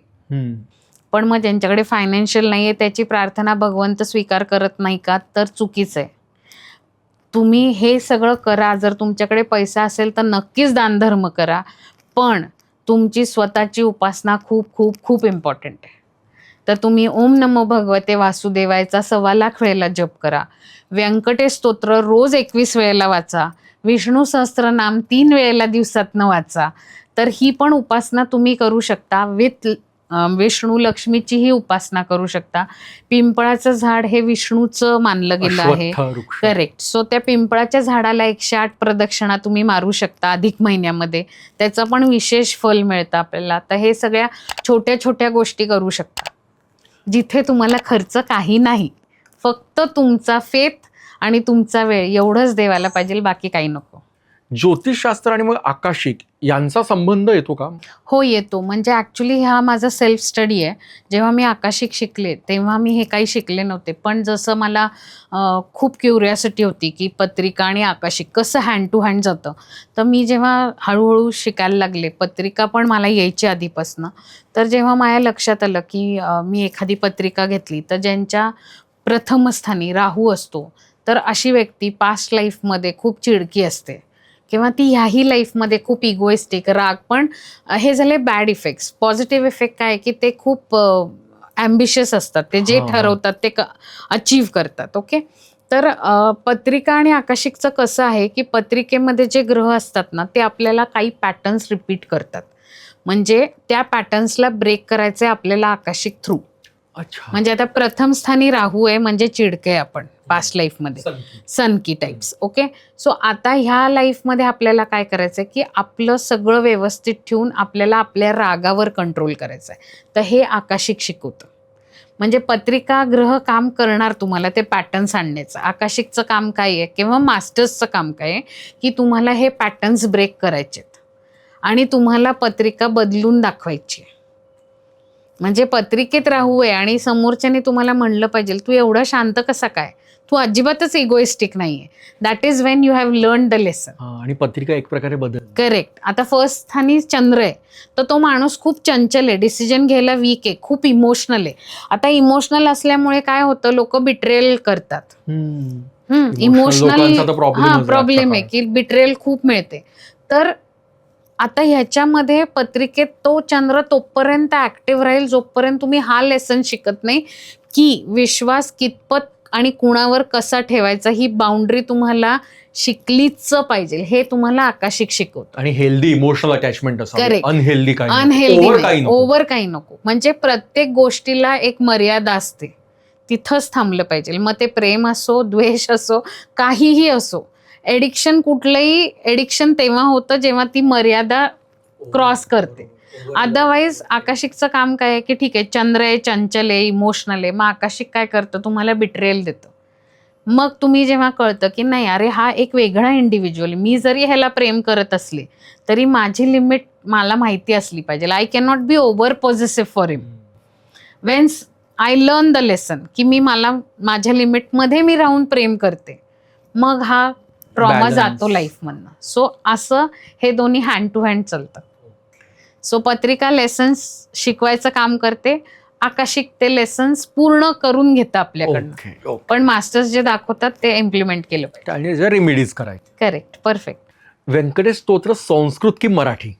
पण मग ज्यांच्याकडे फायनान्शियल नाहीये त्याची प्रार्थना भगवंत स्वीकार करत नाही का, तर चुकीचं आहे. तुम्ही हे सगळं करा, जर तुमच्याकडे पैसा असेल तर नक्कीच दानधर्म करा, पण तुमची स्वतःची उपासना खूप खूप खूप इम्पॉर्टंट आहे. तर तुम्ही ओम नमो भगवते वासुदेवायचा 1.25 लाख वेळेला जप करा, व्यंकटेश स्तोत्र रोज 21 वेळेला वाचा, विष्णू सहस्त्रनाम 3 वेळेला दिवसातनं वाचा. तर ही पण उपासना तुम्ही करू शकता. विथ विष्णू लक्ष्मीचीही उपासना करू शकता. पिंपळाचं झाड हे विष्णूचं मानलं गेलं आहे, करेक्ट. सो त्या पिंपळाच्या झाडाला 108 प्रदक्षिणा तुम्ही मारू शकता अधिक महिन्यामध्ये, त्याचं पण विशेष फल मिळतं आपल्याला. तर हे सगळ्या छोट्या छोट्या गोष्टी करू शकता, जिथे तुम्हाला खर्च काही नाही, फक्त तुमचा फेथ आणि तुमचा वेळ एवढंच देवाला पाहिजे, बाकी काही नको. ज्योतिषशास्त्र आणि मग आकाशिक यांचा संबंध येतो का? हो, येतो. म्हणजे ॲक्च्युली हा माझा सेल्फ स्टडी आहे. जेव्हा मी आकाशिक शिकले तेव्हा मी हे काही शिकले नव्हते, पण जसं मला खूप क्युरिओसिटी होती की पत्रिका आणि आकाशिक कसं हँड टू हँड जातं, तर मी जेव्हा हळूहळू शिकायला लागले, पत्रिका पण मला यायची आधीपासनं, तर जेव्हा माझ्या लक्षात आलं की मी एखादी पत्रिका घेतली तर ज्यांच्या प्रथम स्थानी राहू असतो, तर अशी व्यक्ती पास्ट लाईफमध्ये खूप चिडकी असते, किंवा ती ह्याही लाईफमध्ये खूप इगोइस्टिक, राग. पण हे झाले बॅड इफेक्ट्स. पॉझिटिव्ह इफेक्ट काय की ते खूप ॲम्बिशियस असतात, ते जे ठरवतात ते अचीव्ह करतात. ओके, तर पत्रिका आणि आकाशिकचं कसं आहे की पत्रिकेमध्ये जे ग्रह असतात ना ते आपल्याला काही पॅटर्न्स रिपीट करतात, म्हणजे त्या पॅटर्न्सला ब्रेक करायचे आपल्याला आकाशिक थ्रू. अच्छा. म्हणजे आता प्रथम स्थानी राहू आहे म्हणजे चिडके आपण पास्ट लाईफमध्ये, सनकी टाइप्स. ओके, सो आता ह्या लाईफमध्ये आपल्याला काय करायचंय की आपलं सगळं व्यवस्थित ठेवून आपल्याला आपल्या रागावर कंट्रोल करायचं आहे. तर हे आकाशिक शिकवतं. म्हणजे पत्रिका ग्रह काम करणार तुम्हाला ते पॅटर्न्स आणण्याचं. आकाशिकचं काम काय आहे किंवा मास्टर्सचं काम काय आहे की तुम्हाला हे पॅटर्न्स ब्रेक करायचेत आणि तुम्हाला पत्रिका बदलून दाखवायची. म्हणजे पत्रिकेत राहू आहे आणि समोरच्याने तुम्हाला म्हणलं पाहिजे तू एवढा शांत कसा काय, तू अजिबातच इगोइस्टिक नाहीये. That is Wien you have learn the lesson. आणि पत्रिका एक प्रकारे बदल. करेक्ट. आता फर्स्ट स्थानी चंद्र आहे तर तो माणूस खूप चंचल आहे, डिसिजन घ्यायला वीक आहे, खूप इमोशनल आहे. आता इमोशनल असल्यामुळे काय होतं, लोक बिट्रेल करतात. इमोशनल प्रॉब्लेम आहे की बिट्रेल खूप मिळते. तर आता ह्याच्यामध्ये पत्रिकेत तो चंद्र तोपर्यंत ऍक्टिव्ह राहील जोपर्यंत तुम्ही हा लेसन शिकत नाही की विश्वास कितपत आणि कुणावर कसा ठेवायचा, ही बाउंड्री तुम्हाला शिकलीच पाहिजे. हे तुम्हाला आकाशिक शिकवतं. आणि हेल्दी इमोशनल अटॅचमेंट असावी. Correct. अनहेल्दी ओव्हर काही नको. म्हणजे प्रत्येक गोष्टीला एक मर्यादा असते, तिथंच थांबलं पाहिजे. मग ते प्रेम असो, द्वेष असो, काहीही असो. एडिक्शन, कुठलंही एडिक्शन तेव्हा होतं जेव्हा ती मर्यादा क्रॉस करते. अदरवाईज आकाशिकचं काम काय आहे की ठीक आहे, चंद्र आहे, चंचल आहे, इमोशनल आहे, मग आकाशिक काय करतं, तुम्हाला बिट्रेल देतं. मग तुम्ही जेव्हा कळतं की नाही अरे हा एक वेगळा इंडिव्हिज्युअल, मी जरी ह्याला प्रेम करत असले तरी माझी लिमिट मला माहिती असली पाहिजे. I can not be over positive for him. Veins I learn the lesson की मी माझ्या लिमिटमध्ये मी राहून प्रेम करते, मग हा ट्रॉमा जातो लाईफमधनं. सो असं हे दोन्ही हँड टू हँड चालतं. सो पत्रिका लेसन्स शिकवायचं काम करते, आकाशिक ते लेसन्स पूर्ण करून घेतं आपल्याकडनं. पण मास्टर्स जे दाखवतात ते इम्प्लिमेंट केलं पाहिजे. रेमेडीज करायचे. Correct, perfect. व्यंकटेश स्तोत्र संस्कृत की मराठी?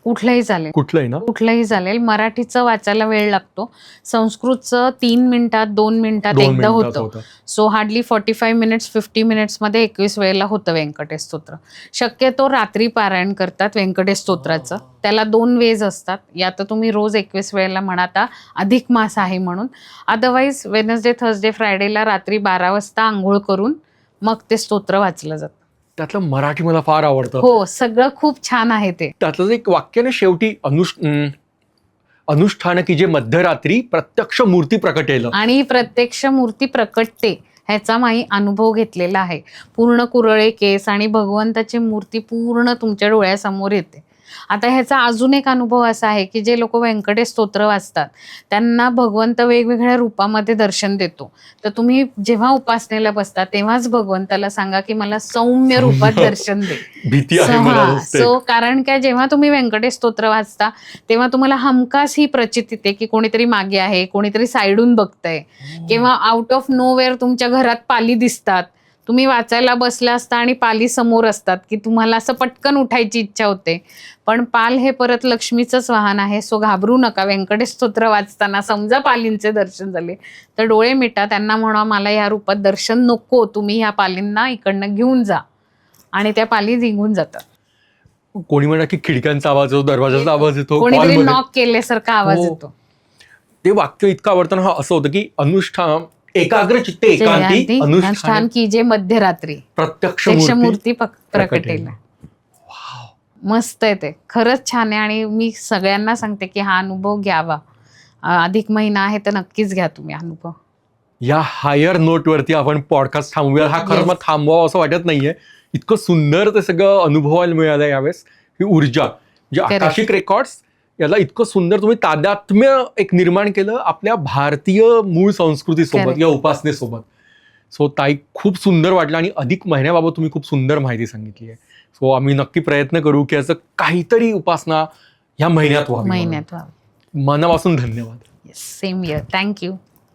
कुठलंही चालेल. कुठलंही ना? कुठलंही चालेल. मराठीचं वाचायला वेळ लागतो, संस्कृतचं 3 मिनिटात 2 मिनिटात एकदा होतं. सो हार्डली 45 मिनिट्स 50 मिनिट्समध्ये 21 वेळेला होतं व्यंकटेश स्तोत्र. शक्यतो रात्री पारायण करतात व्यंकटेश स्तोत्राचं. त्याला 2 वेज असतात. या तर तुम्ही रोज 21 वेळेला म्हणा, आता अधिक मास आहे म्हणून. अदरवाईज वेडनेसडे, थर्सडे, फ्रायडेला रात्री 12 वाजता आंघोळ करून मग ते स्तोत्र वाचलं जातं. त्यातलं मराठी मला फार आवडतं. हो, सगळं खूप छान आहे ते. त्यातलं एक वाक्य ना शेवटी, अनुष्ठान की जे मध्यरात्री प्रत्यक्ष मूर्ती प्रकटेल. आणि प्रत्यक्ष मूर्ती प्रकटते ह्याचा माही अनुभव घेतलेला आहे. पूर्ण कुरळे केस आणि भगवंताची मूर्ती पूर्ण तुमच्या डोळ्यासमोर येते. आता ह्याचा अजून एक अनुभव असा आहे की जे लोक व्यंकटेश स्तोत्र वाचतात त्यांना भगवंत वेगवेगळ्या रूपामध्ये दर्शन देतो. तर तुम्ही जेव्हा उपासनेला बसता तेव्हाच भगवंताला सांगा की मला सौम्य रूपात दर्शन दे. भीती आहे मला नुसते. सो कारण काय, जेव्हा तुम्ही व्यंकटेश स्तोत्र वाचता तेव्हा तुम्हाला हमखास ही प्रचिती येते की कोणीतरी मागे आहे, कोणीतरी साईडून बघतंय, किंवा आउट ऑफ नोवेअर तुमच्या घरात पाली दिसतात. तुम्ही वाचायला बसला असता आणि पाली समोर असतात की तुम्हाला असं पटकन उठायची इच्छा होते. पण पाल हे परत लक्ष्मीचंच वाहन आहे. सो घाबरू नका. व्यंकटेश स्तोत्र वाचताना समजा पालींचे दर्शन झाले तर डोळे मिटा, त्यांना म्हणा मला ह्या रूपात दर्शन नको, तुम्ही ह्या पालींना इकडनं घेऊन जा, आणि त्या पाली निघून जातात. कोणी म्हणा की खिडक्यांचा आवाज येतो, दरवाजाचा आवाज येतो, कोणीतरी नॉक केल्यासारखा आवाज येतो. ते वाक्य इतकं आवडतं ना. असं होतं की अनुष्ठान एकाग्र चित्ते एकांती अनुष्ठान की जे मध्यरात्री प्रत्यक्ष मूर्ती प्रकटेल. मस्त आहे ते, खरंच छान आहे. आणि मी सगळ्यांना सांगते की हा अनुभव घ्यावा. अधिक महिना आहे तर नक्कीच घ्या तुम्ही अनुभव. या हायर नोटवरती आपण पॉडकास्ट थांबूया. हा खरंच मग थांबवावं असं वाटत नाहीये. इतकं सुंदर ते सगळं अनुभवायला मिळालं यावेळेस. ही ऊर्जा म्हणजे आकाशिक रेकॉर्ड्स याला इतकं सुंदर तुम्ही तादात्म्य एक निर्माण केलं आपल्या भारतीय मूळ संस्कृतीसोबत या उपासनेसोबत. सो ताई खूप सुंदर वाटलं आणि अधिक महिन्याबाबत तुम्ही खूप सुंदर माहिती सांगितली आहे. सो आम्ही नक्की प्रयत्न करू की याचं काहीतरी उपासना ह्या महिन्यात व्हावी. मनापासून मनापासून धन्यवाद. Same year. थँक्यू.